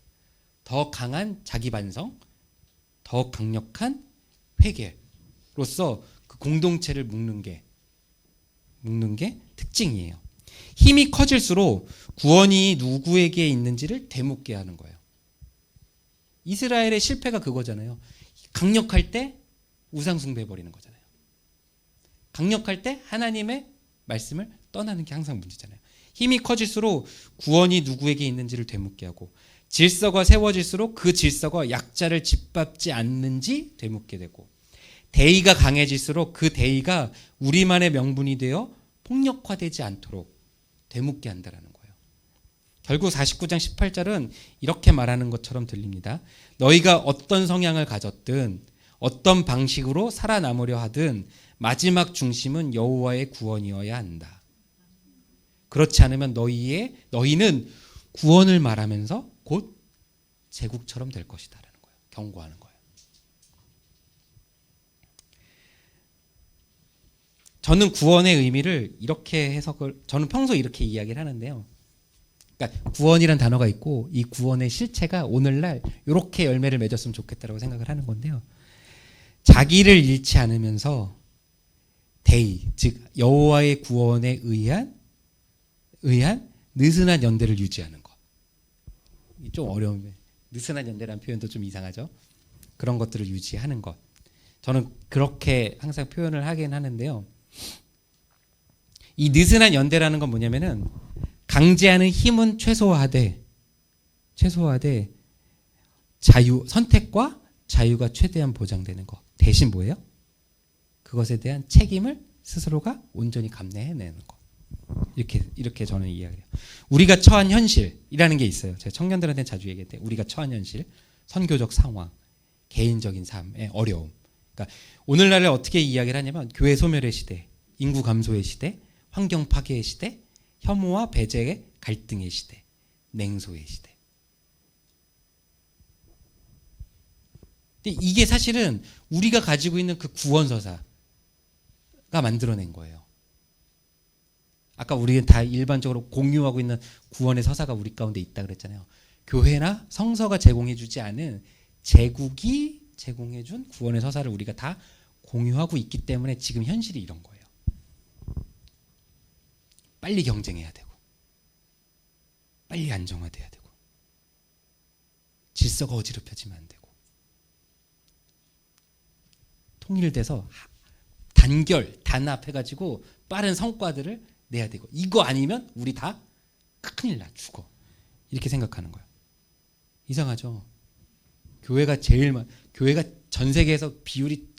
더 강한 자기 반성, 더 강력한 회개로서 그 공동체를 묶는 게 특징이에요. 힘이 커질수록 구원이 누구에게 있는지를 되묻게 하는 거예요. 이스라엘의 실패가 그거잖아요. 강력할 때 우상 숭배해버리는 거잖아요. 강력할 때 하나님의 말씀을 떠나는 게 항상 문제잖아요. 힘이 커질수록 구원이 누구에게 있는지를 되묻게 하고, 질서가 세워질수록 그 질서가 약자를 짓밟지 않는지 되묻게 되고, 대의가 강해질수록 그 대의가 우리만의 명분이 되어 폭력화되지 않도록 되묻게 한다라는 거예요. 결국 49장 18절은 이렇게 말하는 것처럼 들립니다. 너희가 어떤 성향을 가졌든 어떤 방식으로 살아남으려 하든 마지막 중심은 여호와의 구원이어야 한다. 그렇지 않으면 너희는 구원을 말하면서 곧 제국처럼 될 것이다라는 거예요. 경고하는 거예요. 저는 구원의 의미를 이렇게 저는 평소에 이렇게 이야기를 하는데요. 그러니까 구원이란 단어가 있고 이 구원의 실체가 오늘날 이렇게 열매를 맺었으면 좋겠다라고 생각을 하는 건데요. 자기를 잃지 않으면서 대의, 즉 여호와의 구원에 의한 느슨한 연대를 유지하는 것. 좀 어려운데 느슨한 연대라는 표현도 좀 이상하죠. 그런 것들을 유지하는 것. 저는 그렇게 항상 표현을 하긴 하는데요. 이 느슨한 연대라는 건 뭐냐면은 강제하는 힘은 최소화돼 선택과 자유가 최대한 보장되는 것. 대신 뭐예요? 그것에 대한 책임을 스스로가 온전히 감내해내는 것. 이렇게 저는 이야기해요. 우리가 처한 현실이라는 게 있어요. 제가 청년들한테 자주 얘기할 때 우리가 처한 현실, 선교적 상황, 개인적인 삶의 어려움. 그러니까 오늘날을 어떻게 이야기를 하냐면 교회 소멸의 시대, 인구 감소의 시대, 환경 파괴의 시대, 혐오와 배제의 갈등의 시대, 냉소의 시대. 근데 이게 사실은 우리가 가지고 있는 그 구원서사가 만들어낸 거예요. 아까 우리는 다 일반적으로 공유하고 있는 구원의 서사가 우리 가운데 있다 그랬잖아요. 교회나 성서가 제공해주지 않은 제국이 제공해준 구원의 서사를 우리가 다 공유하고 있기 때문에 지금 현실이 이런 거예요. 빨리 경쟁해야 되고 빨리 안정화돼야 되고 질서가 어지럽혀지면 안 되고 통일돼서 단합해가지고 빠른 성과들을 내야 되고, 이거 아니면 우리 다 큰일 나, 죽어. 이렇게 생각하는 거예요. 이상하죠? 교회가 전 세계에서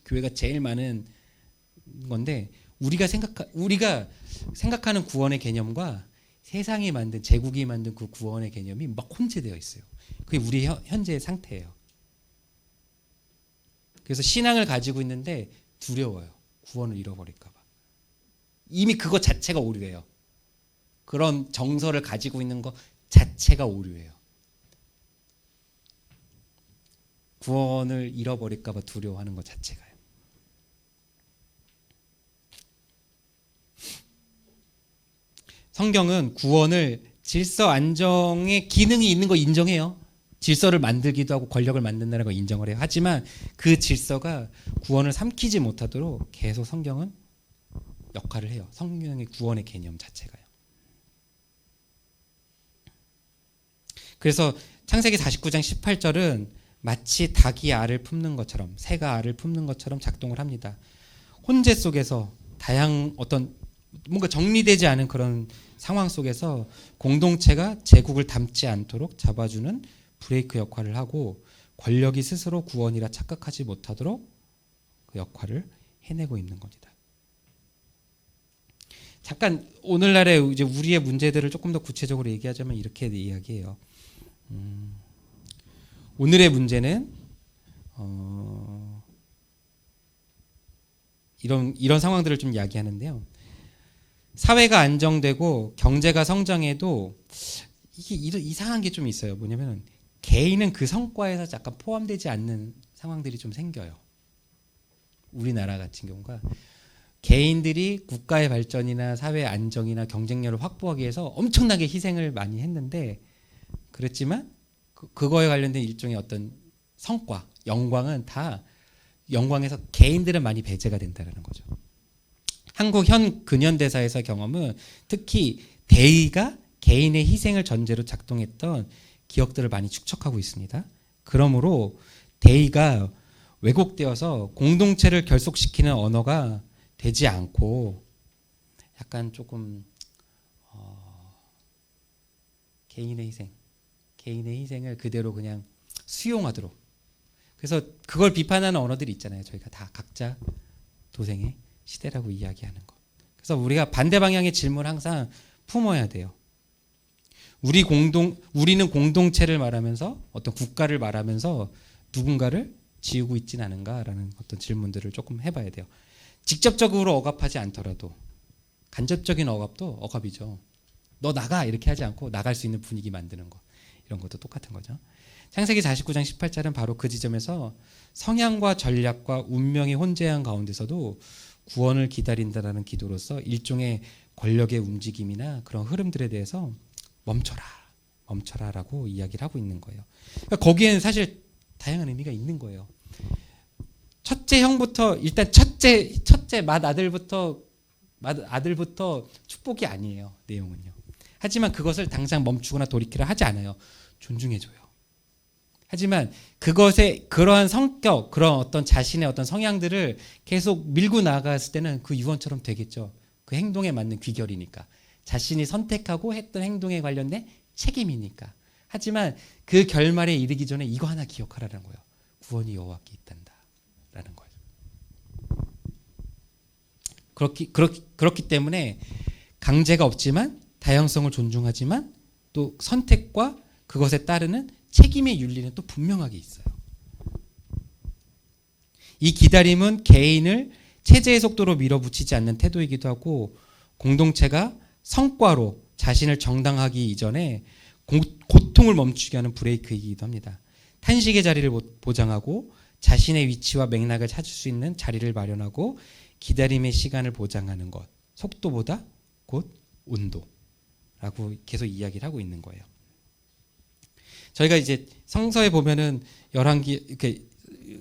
교회가 제일 많은 건데 우리가 생각하는 구원의 개념과 세상이 만든 제국이 만든 그 구원의 개념이 막 혼재되어 있어요. 그게 우리 현재의 상태예요. 그래서 신앙을 가지고 있는데 두려워요. 구원을 잃어버릴까 봐. 이미 그것 자체가 오류예요. 그런 정서를 가지고 있는 것 자체가 오류예요. 구원을 잃어버릴까 봐 두려워하는 것 자체가요. 성경은 구원을 질서 안정의 기능이 있는 거 인정해요. 질서를 만들기도 하고 권력을 만든다는 걸 인정을 해요. 하지만 그 질서가 구원을 삼키지 못하도록 계속 성경은 역할을 해요. 성경의 구원의 개념 자체가요. 그래서 창세기 49장 18절은 마치 닭이 알을 품는 것처럼, 새가 알을 품는 것처럼 작동을 합니다. 혼재 속에서 어떤 뭔가 정리되지 않은 그런 상황 속에서 공동체가 제국을 담지 않도록 잡아주는 브레이크 역할을 하고, 권력이 스스로 구원이라 착각하지 못하도록 그 역할을 해내고 있는 겁니다. 잠깐 오늘날의 이제 우리의 문제들을 조금 더 구체적으로 얘기하자면 이렇게 이야기해요. 오늘의 문제는 이런 상황들을 좀 이야기하는데요. 사회가 안정되고 경제가 성장해도 이게 이상한 게 좀 있어요. 뭐냐면 개인은 그 성과에서 약간 포함되지 않는 상황들이 좀 생겨요. 우리나라 같은 경우가 개인들이 국가의 발전이나 사회의 안정이나 경쟁력을 확보하기 위해서 엄청나게 희생을 많이 했는데, 그랬지만 그거에 관련된 일종의 어떤 성과, 영광에서 개인들은 많이 배제가 된다는 거죠. 한국 현 근현대사에서 경험은 특히 대의가 개인의 희생을 전제로 작동했던 기억들을 많이 축적하고 있습니다. 그러므로 대의가 왜곡되어서 공동체를 결속시키는 언어가 되지 않고 약간 조금 개인의 희생을 그대로 그냥 수용하도록, 그래서 그걸 비판하는 언어들이 있잖아요. 저희가 다 각자 도생의 시대라고 이야기하는 것. 그래서 우리가 반대 방향의 질문을 항상 품어야 돼요. 우리는 공동체를 말하면서 어떤 국가를 말하면서 누군가를 지우고 있진 않은가라는 어떤 질문들을 조금 해봐야 돼요. 직접적으로 억압하지 않더라도 간접적인 억압도 억압이죠. 너 나가 이렇게 하지 않고 나갈 수 있는 분위기 만드는 것, 이런 것도 똑같은 거죠. 창세기 49장 18절은 바로 그 지점에서 성향과 전략과 운명이 혼재한 가운데서도 구원을 기다린다라는 기도로서 일종의 권력의 움직임이나 그런 흐름들에 대해서 멈춰라라고 이야기를 하고 있는 거예요. 그러니까 거기에는 사실 다양한 의미가 있는 거예요. 첫째 형부터 일단 첫째 맏아들부터 축복이 아니에요. 내용은요. 하지만 그것을 당장 멈추거나 돌이키라 하지 않아요. 존중해줘요. 하지만 그것의 그러한 성격, 그런 어떤 자신의 어떤 성향들을 계속 밀고 나갔을 때는 그 유언처럼 되겠죠. 그 행동에 맞는 귀결이니까. 자신이 선택하고 했던 행동에 관련된 책임이니까. 하지만 그 결말에 이르기 전에 이거 하나 기억하라는 거예요. 구원이 여호와께 있단다 라는 거예요. 그렇기 때문에 강제가 없지만 다양성을 존중하지만 또 선택과 그것에 따르는 책임의 윤리는 또 분명하게 있어요. 이 기다림은 개인을 체제의 속도로 밀어붙이지 않는 태도이기도 하고, 공동체가 성과로 자신을 정당하기 이전에 고통을 멈추게 하는 브레이크이기도 합니다. 탄식의 자리를 보장하고 자신의 위치와 맥락을 찾을 수 있는 자리를 마련하고 기다림의 시간을 보장하는 것, 속도보다 곧 온도라고 계속 이야기를 하고 있는 거예요. 저희가 이제 성서에 보면은 열왕기 이렇게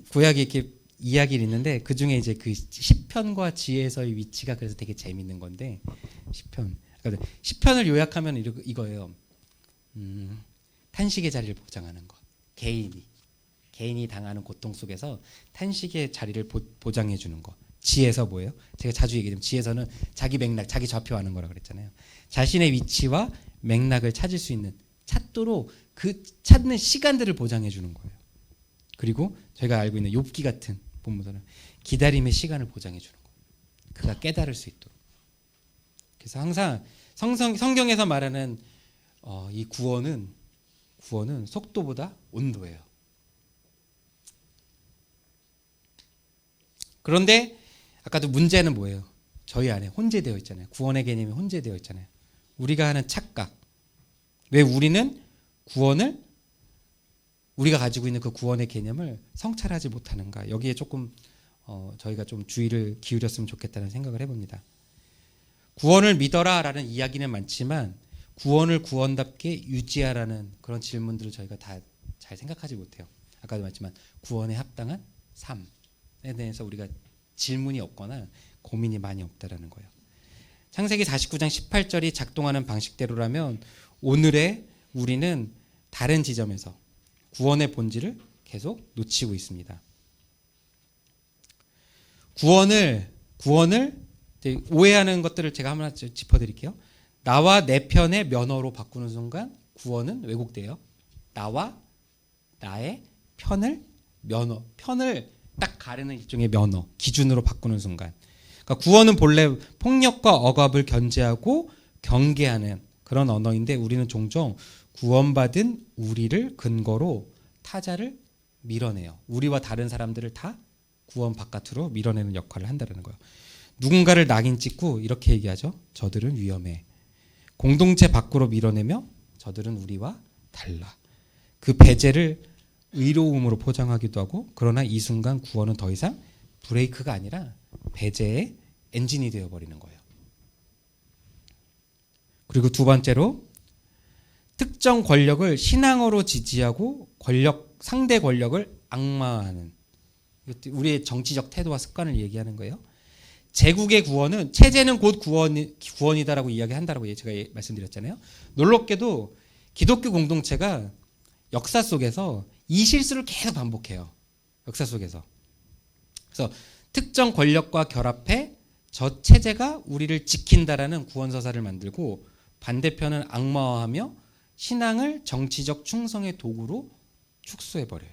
구약에 이렇게 이야기를 있는데 그 중에 이제 그 시편과 지혜서의 위치가 그래서 되게 재밌는 건데, 시편을 요약하면 이거예요. 탄식의 자리를 보장하는 것. 개인이 당하는 고통 속에서 탄식의 자리를 보장해 주는 것. 지혜서 뭐예요? 제가 자주 얘기하면 지혜서는 자기 맥락, 자기 좌표하는 거라 그랬잖아요. 자신의 위치와 맥락을 찾을 수 있는, 찾도록 그 찾는 시간들을 보장해 주는 거예요. 그리고 저희가 알고 있는 욥기 같은 본문들은 기다림의 시간을 보장해 주는 거예요. 그가 깨달을 수 있도록. 그래서 항상 성경에서 말하는 이 구원은 속도보다 온도예요. 그런데 아까도 문제는 뭐예요? 저희 안에 혼재되어 있잖아요. 구원의 개념이 혼재되어 있잖아요. 우리가 하는 착각. 왜 우리는 우리가 가지고 있는 그 구원의 개념을 성찰하지 못하는가? 여기에 조금 저희가 좀 주의를 기울였으면 좋겠다는 생각을 해봅니다. 구원을 믿어라라는 이야기는 많지만 구원을 구원답게 유지하라는 그런 질문들을 저희가 다 잘 생각하지 못해요. 아까도 말했지만 구원에 합당한 삶에 대해서 우리가 질문이 없거나 고민이 많이 없다라는 거예요. 창세기 49장 18절이 작동하는 방식대로라면 오늘의 우리는 다른 지점에서 구원의 본질을 계속 놓치고 있습니다. 구원을 오해하는 것들을 제가 하나 짚어드릴게요. 나와 내 편의 면허로 바꾸는 순간 구원은 왜곡돼요. 나와 나의 편을 딱 가르는 일종의 면허, 기준으로 바꾸는 순간. 그러니까 구원은 본래 폭력과 억압을 견제하고 경계하는 그런 언어인데 우리는 종종 구원받은 우리를 근거로 타자를 밀어내요. 우리와 다른 사람들을 다 구원 바깥으로 밀어내는 역할을 한다는 거예요. 누군가를 낙인 찍고 이렇게 얘기하죠. 저들은 위험해. 공동체 밖으로 밀어내며 저들은 우리와 달라. 그 배제를 의로움으로 포장하기도 하고 그러나 이 순간 구원은 더 이상 브레이크가 아니라 배제의 엔진이 되어버리는 거예요. 그리고 두 번째로 특정 권력을 신앙으로 지지하고 상대 권력을 악마화하는 우리의 정치적 태도와 습관을 얘기하는 거예요. 제국의 구원은 체제는 곧 구원이다라고 이야기한다라고 제가 말씀드렸잖아요. 놀랍게도 기독교 공동체가 역사 속에서 이 실수를 계속 반복해요. 역사 속에서. 그래서 특정 권력과 결합해 저 체제가 우리를 지킨다라는 구원서사를 만들고 반대편은 악마화하며 신앙을 정치적 충성의 도구로 축소해버려요.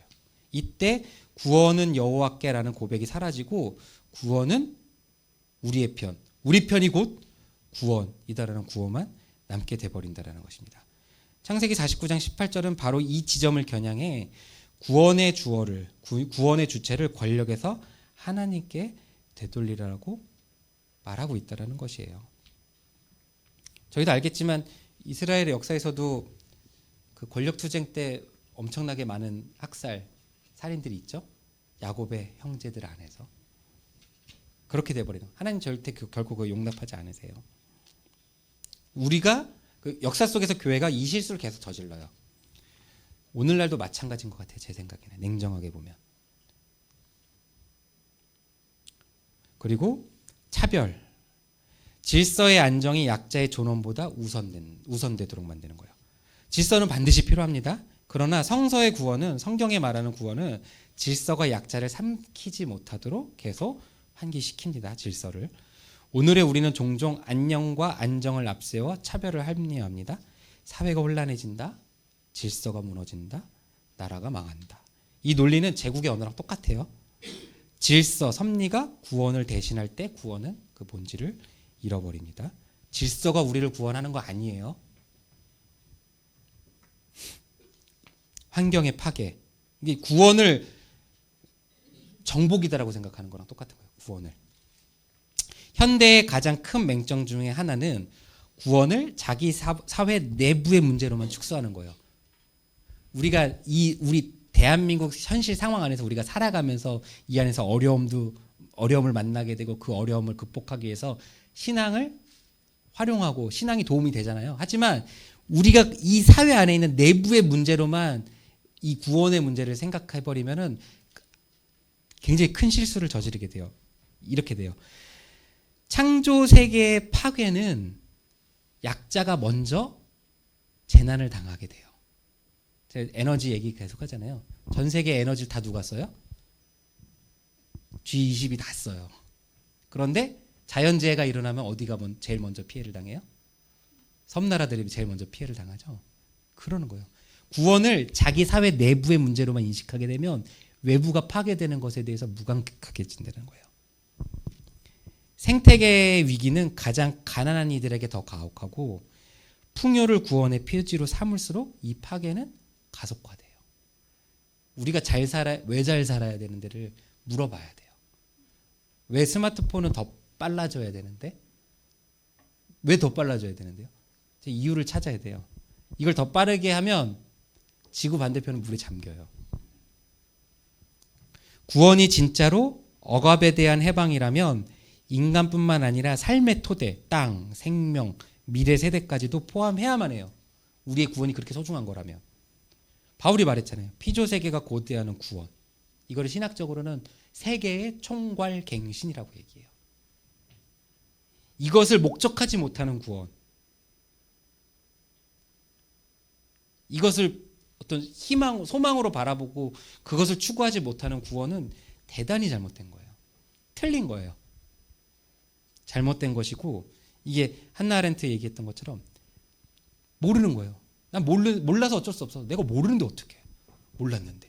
이때 구원은 여호와께라는 고백이 사라지고 구원은 우리의 편, 우리 편이 곧 구원이다라는 구호만 남게 돼버린다라는 것입니다. 창세기 49장 18절은 바로 이 지점을 겨냥해 구원의 주체를 권력에서 하나님께 되돌리라고 말하고 있다는 것이에요. 저희도 알겠지만 이스라엘의 역사에서도 그 권력투쟁 때 엄청나게 많은 살인들이 있죠. 야곱의 형제들 안에서. 그렇게 돼버리는. 하나님 절대 결코 그거 용납하지 않으세요. 우리가 그 역사 속에서 교회가 이 실수를 계속 저질러요. 오늘날도 마찬가지인 것 같아요. 제 생각에는. 냉정하게 보면. 그리고 차별. 질서의 안정이 약자의 존엄보다 우선되도록 만드는 거예요. 질서는 반드시 필요합니다. 그러나 성서의 구원은, 성경에 말하는 구원은 질서가 약자를 삼키지 못하도록 계속 환기시킵니다. 질서를. 오늘의 우리는 종종 안녕과 안정을 앞세워 차별을 합리화합니다. 사회가 혼란해진다. 질서가 무너진다. 나라가 망한다. 이 논리는 제국의 언어랑 똑같아요. 질서, 섭리가 구원을 대신할 때 구원은 그 본질을 잃어버립니다. 질서가 우리를 구원하는 거 아니에요. 환경의 파괴. 이게 구원을 정복이다라고 생각하는 거랑 똑같은 거예요. 구원을. 현대의 가장 큰 맹점 중에 하나는 구원을 자기 사회 내부의 문제로만 축소하는 거예요. 우리 대한민국 현실 상황 안에서 우리가 살아가면서 이 안에서 어려움을 만나게 되고 그 어려움을 극복하기 위해서 신앙을 활용하고 신앙이 도움이 되잖아요. 하지만 우리가 이 사회 안에 있는 내부의 문제로만 이 구원의 문제를 생각해버리면은 굉장히 큰 실수를 저지르게 돼요. 이렇게 돼요. 창조 세계의 파괴는 약자가 먼저 재난을 당하게 돼요. 제가 에너지 얘기 계속 하잖아요. 전 세계 에너지를 다 누가 써요? G20이 다 써요. 그런데 자연재해가 일어나면 어디가 제일 먼저 피해를 당해요? 섬나라들이 제일 먼저 피해를 당하죠. 그러는 거예요. 구원을 자기 사회 내부의 문제로만 인식하게 되면 외부가 파괴되는 것에 대해서 무감각해진다는 거예요. 생태계 위기는 가장 가난한 이들에게 더 가혹하고 풍요를 구원의 표지로 삼을수록 이 파괴는 가속화돼요. 우리가 왜 잘 살아야 되는 데를 물어봐야 돼요. 왜 스마트폰은 더 빨라져야 되는데? 왜 더 빨라져야 되는데요? 이유를 찾아야 돼요. 이걸 더 빠르게 하면 지구 반대편은 물에 잠겨요. 구원이 진짜로 억압에 대한 해방이라면 인간뿐만 아니라 삶의 토대, 땅, 생명, 미래 세대까지도 포함해야만 해요. 우리의 구원이 그렇게 소중한 거라면. 바울이 말했잖아요. 피조 세계가 고대하는 구원. 이거를 신학적으로는 세계의 총괄갱신이라고 얘기해요. 이것을 목적하지 못하는 구원. 이것을 어떤 소망으로 바라보고 그것을 추구하지 못하는 구원은 대단히 잘못된 거예요. 틀린 거예요. 잘못된 것이고, 이게 한나 아렌트 얘기했던 것처럼 모르는 거예요. 난 몰라서 어쩔 수 없어. 내가 모르는데 어떡해. 몰랐는데.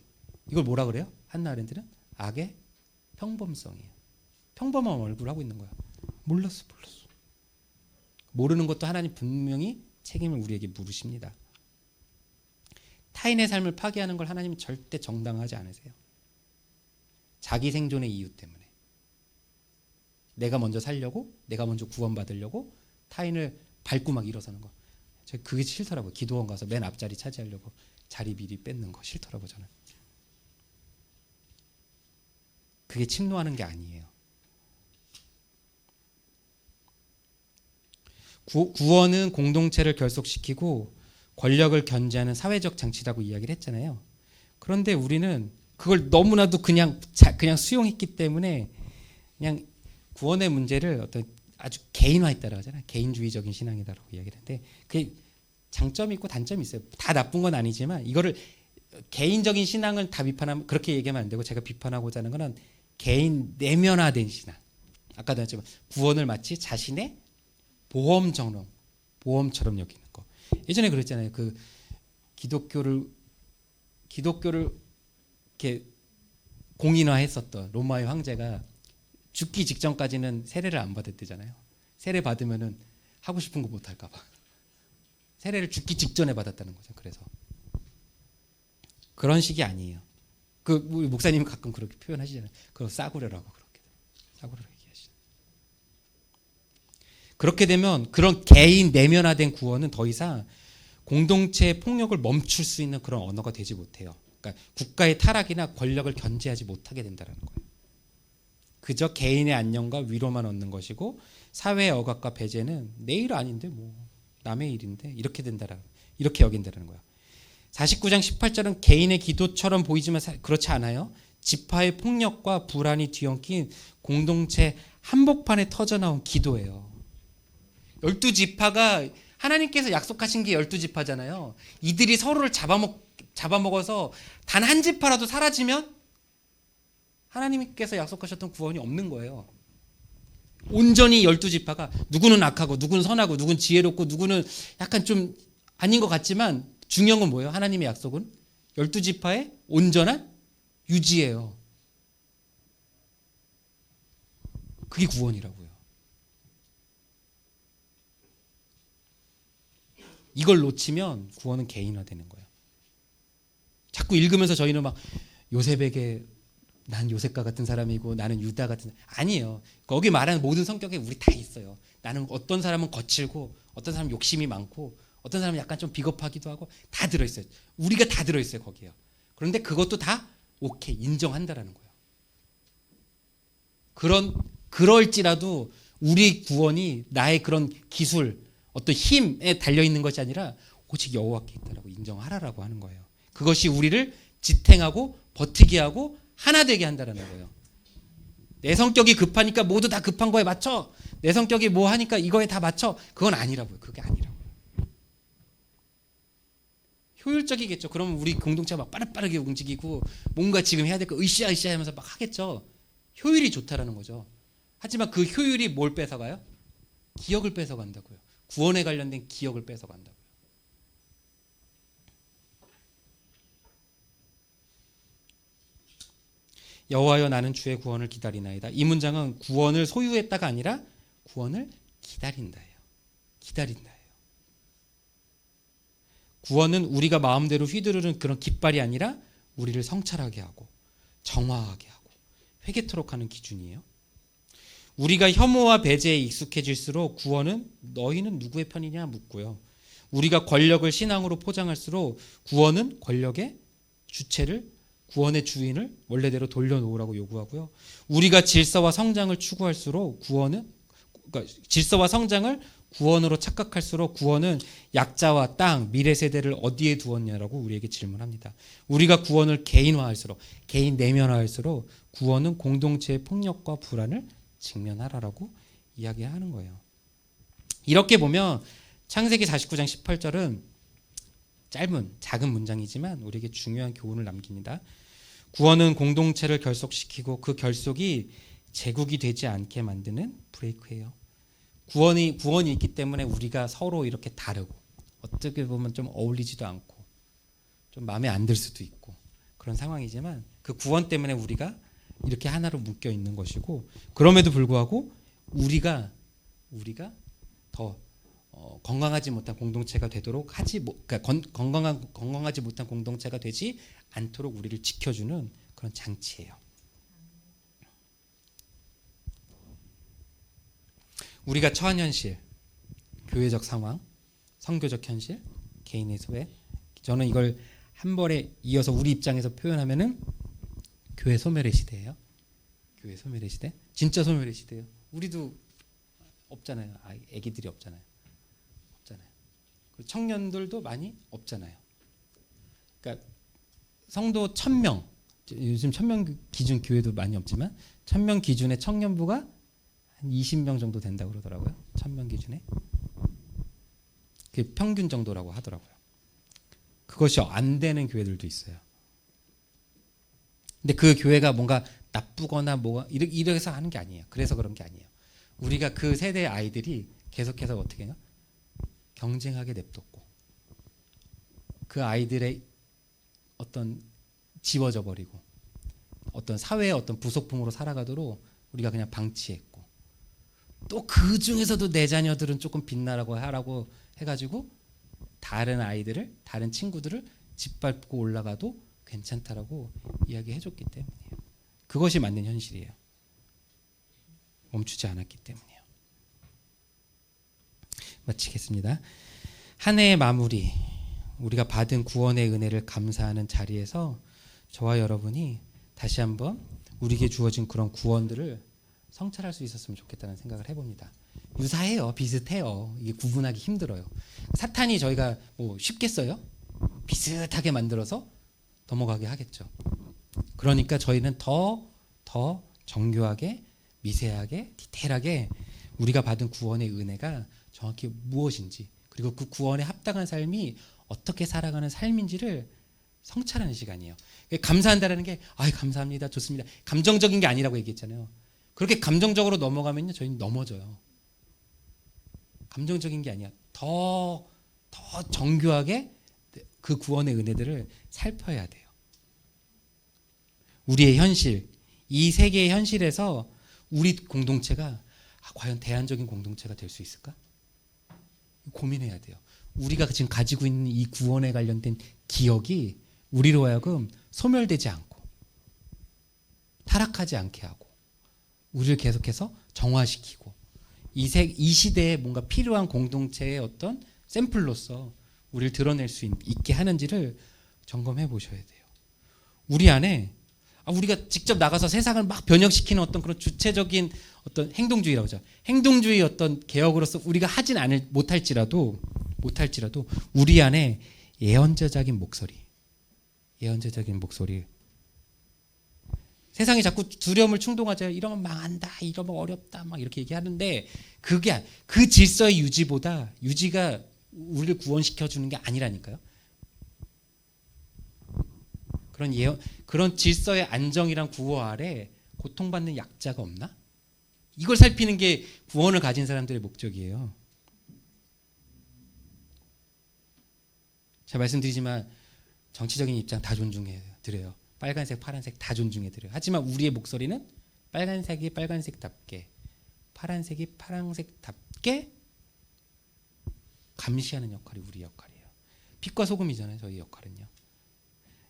이걸 뭐라 그래요? 한나 아렌트는 악의 평범성이에요. 평범한 얼굴을 하고 있는 거야. 몰랐어. 모르는 것도 하나님 분명히 책임을 우리에게 물으십니다. 타인의 삶을 파괴하는 걸 하나님은 절대 정당하지 않으세요. 자기 생존의 이유 때문에. 내가 먼저 살려고, 내가 먼저 구원받으려고 타인을 밟고 막 일어서는 거. 그게 싫더라고요. 기도원 가서 맨 앞자리 차지하려고 자리 미리 뺏는 거 싫더라고요. 저는. 그게 침노하는 게 아니에요. 구원은 공동체를 결속시키고 권력을 견제하는 사회적 장치라고 이야기를 했잖아요. 그런데 우리는 그걸 너무나도 그냥 수용했기 때문에 그냥 구원의 문제를 어떤 아주 개인화했다라고 하잖아요. 개인주의적인 신앙이다라고 이야기를 하는데 그게 장점이 있고 단점이 있어요. 다 나쁜 건 아니지만 이거를 개인적인 신앙을 다 비판하면 그렇게 얘기하면 안 되고, 제가 비판하고자 하는 거는 개인 내면화된 신앙. 아까도 했지만 구원을 마치 자신의 보험처럼 여기는 거. 예전에 그랬잖아요. 그 기독교를 이렇게 공인화했었던 로마의 황제가 죽기 직전까지는 세례를 안 받았대잖아요. 세례 받으면은 하고 싶은 거 못 할까 봐. 세례를 죽기 직전에 받았다는 거죠. 그래서 그런 식이 아니에요. 우리 목사님 가끔 그렇게 표현하시잖아요. 그거 싸구려라고 그렇게. 싸구려라고 얘기하시죠. 그렇게 되면 그런 개인 내면화된 구원은 더 이상 공동체의 폭력을 멈출 수 있는 그런 언어가 되지 못해요. 그러니까 국가의 타락이나 권력을 견제하지 못하게 된다는 거예요. 그저 개인의 안녕과 위로만 얻는 것이고 사회의 억압과 배제는 내 일 아닌데 뭐 남의 일인데 이렇게 여긴다는 거야. 49장 18절은 개인의 기도처럼 보이지만 그렇지 않아요. 지파의 폭력과 불안이 뒤엉킨 공동체 한복판에 터져나온 기도예요. 12지파가 하나님께서 약속하신 게 12지파잖아요. 이들이 서로를 잡아먹어서 단 한 지파라도 사라지면 하나님께서 약속하셨던 구원이 없는 거예요. 온전히 12지파가 누구는 악하고 누구는 선하고 누구는 지혜롭고 누구는 약간 좀 아닌 것 같지만 중요한 건 뭐예요? 하나님의 약속은 12지파의 온전한 유지예요. 그게 구원이라고요. 이걸 놓치면 구원은 개인화되는 거예요. 자꾸 읽으면서 저희는 막 요셉에게 난 요셉과 같은 사람이고 나는 유다 같은 아니에요. 거기 말하는 모든 성격에 우리 다 있어요. 나는 어떤 사람은 거칠고 어떤 사람은 욕심이 많고 어떤 사람은 약간 좀 비겁하기도 하고 다 들어있어요. 우리가 다 들어있어요 거기요. 그런데 그것도 다 오케이 인정한다라는 거예요. 그럴지라도 우리 구원이 나의 그런 기술 어떤 힘에 달려있는 것이 아니라 오직 여호와께 있다라고 인정하라라고 하는 거예요. 그것이 우리를 지탱하고 버티게 하고 하나 되게 한다는 거예요. 내 성격이 급하니까 모두 다 급한 거에 맞춰. 내 성격이 뭐 하니까 이거에 다 맞춰. 그건 아니라고요. 그게 아니라고요. 효율적이겠죠. 그러면 우리 공동체가 막 빠르게 움직이고 뭔가 지금 해야 될 거 으쌰 하면서 막 하겠죠. 효율이 좋다라는 거죠. 하지만 그 효율이 뭘 뺏어가요? 기억을 뺏어간다고요. 구원에 관련된 기억을 뺏어간다고요. 여호와여 나는 주의 구원을 기다리나이다. 이 문장은 구원을 소유했다가 아니라 구원을 기다린다예요. 기다린다예요. 구원은 우리가 마음대로 휘두르는 그런 깃발이 아니라 우리를 성찰하게 하고 정화하게 하고 회개토록 하는 기준이에요. 우리가 혐오와 배제에 익숙해질수록 구원은 너희는 누구의 편이냐 묻고요. 우리가 권력을 신앙으로 포장할수록 구원은 권력의 주체를 구원의 주인을 원래대로 돌려놓으라고 요구하고요. 우리가 질서와 성장을 추구할수록 구원은 그러니까 질서와 성장을 구원으로 착각할수록 구원은 약자와 땅, 미래 세대를 어디에 두었냐라고 우리에게 질문합니다. 우리가 구원을 개인화할수록 개인 내면화할수록 구원은 공동체의 폭력과 불안을 직면하라라고 이야기하는 거예요. 이렇게 보면 창세기 49장 18절은 짧은 작은 문장이지만 우리에게 중요한 교훈을 남깁니다. 구원은 공동체를 결속시키고 그 결속이 제국이 되지 않게 만드는 브레이크예요. 구원이 있기 때문에 우리가 서로 이렇게 다르고 어떻게 보면 좀 어울리지도 않고 좀 마음에 안 들 수도 있고 그런 상황이지만 그 구원 때문에 우리가 이렇게 하나로 묶여 있는 것이고 그럼에도 불구하고 우리가 더 건강하지 못한 공동체가 되도록 그러니까 건강하지 못한 공동체가 되지 않도록 우리를 지켜주는 그런 장치예요. 우리가 처한 현실, 교회적 상황, 선교적 현실, 개인의 소외. 저는 이걸 한 번에 이어서 우리 입장에서 표현하면은 교회 소멸의 시대예요. 교회 소멸의 시대. 진짜 소멸의 시대예요. 우리도 없잖아요. 아기들이 없잖아요. 청년들도 많이 없잖아요. 그러니까 성도 1000명, 요즘 1000명 기준 교회도 많이 없지만 1000명 기준의 청년부가 한 20명 정도 된다고 그러더라고요. 1000명 기준에. 그게 평균 정도라고 하더라고요. 그것이 안 되는 교회들도 있어요. 근데 그 교회가 뭔가 나쁘거나 뭐가 이래서 하는 게 아니에요. 그래서 그런 게 아니에요. 우리가 그 세대의 아이들이 계속해서 어떻게 해요? 경쟁하게 냅뒀고 그 아이들의 어떤 지워져 버리고 어떤 사회의 어떤 부속품으로 살아가도록 우리가 그냥 방치했고 또 그 중에서도 내 자녀들은 조금 빛나라고 하라고 해가지고 다른 아이들을 다른 친구들을 짓밟고 올라가도 괜찮다라고 이야기해줬기 때문이에요. 그것이 맞는 현실이에요. 멈추지 않았기 때문이에요. 마치겠습니다. 한 해의 마무리, 우리가 받은 구원의 은혜를 감사하는 자리에서 저와 여러분이 다시 한번 우리에게 주어진 그런 구원들을 성찰할 수 있었으면 좋겠다는 생각을 해봅니다. 유사해요. 비슷해요. 이게 구분하기 힘들어요. 사탄이 저희가 뭐 쉽겠어요? 비슷하게 만들어서 넘어가게 하겠죠. 그러니까 저희는 더 정교하게, 미세하게, 디테일하게 우리가 받은 구원의 은혜가 정확히 무엇인지 그리고 그 구원에 합당한 삶이 어떻게 살아가는 삶인지를 성찰하는 시간이에요. 감사한다라는 게 감사합니다, 좋습니다. 감정적인 게 아니라고 얘기했잖아요. 그렇게 감정적으로 넘어가면요 저희는 넘어져요. 감정적인 게 아니야. 더 정교하게 그 구원의 은혜들을 살펴야 돼요. 우리의 현실, 이 세계의 현실에서 우리 공동체가 과연 대안적인 공동체가 될 수 있을까? 고민해야 돼요. 우리가 지금 가지고 있는 이 구원에 관련된 기억이 우리로 하여금 소멸되지 않고 타락하지 않게 하고 우리를 계속해서 정화시키고 이 시대에 뭔가 필요한 공동체의 어떤 샘플로서 우리를 드러낼 수 있게 하는지를 점검해 보셔야 돼요. 우리 안에 우리가 직접 나가서 세상을 막 변혁시키는 어떤 그런 주체적인 어떤 행동주의라고 하죠. 행동주의 어떤 개혁으로서 우리가 못할지라도 우리 안에 예언자적인 목소리. 세상이 자꾸 두려움을 충동하죠. 이러면 망한다, 이러면 어렵다, 막 이렇게 얘기하는데 그 질서의 유지가 우리를 구원시켜 주는 게 아니라니까요. 그런 질서의 안정이란 구호 아래 고통받는 약자가 없나? 이걸 살피는 게 구원을 가진 사람들의 목적이에요. 제가 말씀드리지만 정치적인 입장 다 존중해 드려요. 빨간색, 파란색 다 존중해 드려요. 하지만 우리의 목소리는 빨간색이 빨간색답게, 파란색이 파란색답게 감시하는 역할이 우리 역할이에요. 빛과 소금이잖아요. 저희 역할은요.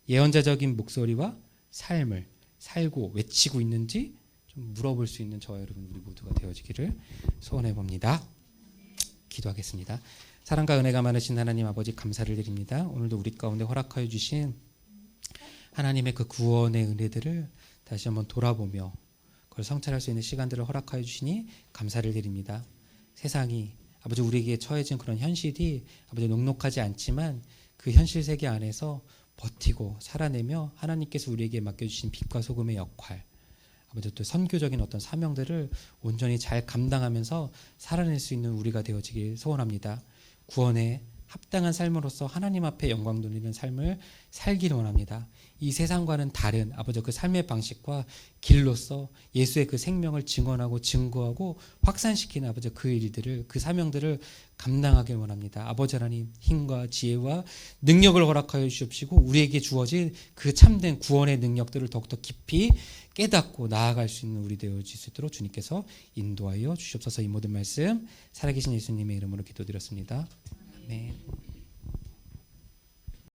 예언자적인 목소리와 삶을 살고 외치고 있는지 좀 물어볼 수 있는 저와 여러분 우리 모두가 되어지기를 소원해 봅니다. 기도하겠습니다. 사랑과 은혜가 많으신 하나님 아버지 감사를 드립니다. 오늘도 우리 가운데 허락하여 주신 하나님의 그 구원의 은혜들을 다시 한번 돌아보며 그걸 성찰할 수 있는 시간들을 허락하여 주시니 감사를 드립니다. 세상이 아버지 우리에게 처해진 그런 현실이 아버지 녹록하지 않지만 그 현실 세계 안에서 버티고 살아내며 하나님께서 우리에게 맡겨주신 빛과 소금의 역할, 아버지 또 선교적인 어떤 사명들을 온전히 잘 감당하면서 살아낼 수 있는 우리가 되어지길 소원합니다. 구원에 합당한 삶으로서 하나님 앞에 영광 돌리는 삶을 살기를 원합니다. 이 세상과는 다른 아버지 그 삶의 방식과 길로서 예수의 그 생명을 증언하고 증거하고 확산시키는 아버지 그 일들을 그 사명들을 감당하길 원합니다. 아버지 하나님 힘과 지혜와 능력을 허락하여 주십시고 우리에게 주어진 그 참된 구원의 능력들을 더욱더 깊이 깨닫고 나아갈 수 있는 우리 되어질 수 있도록 주님께서 인도하여 주시옵소서. 이 모든 말씀 살아계신 예수님의 이름으로 기도드렸습니다. 아멘.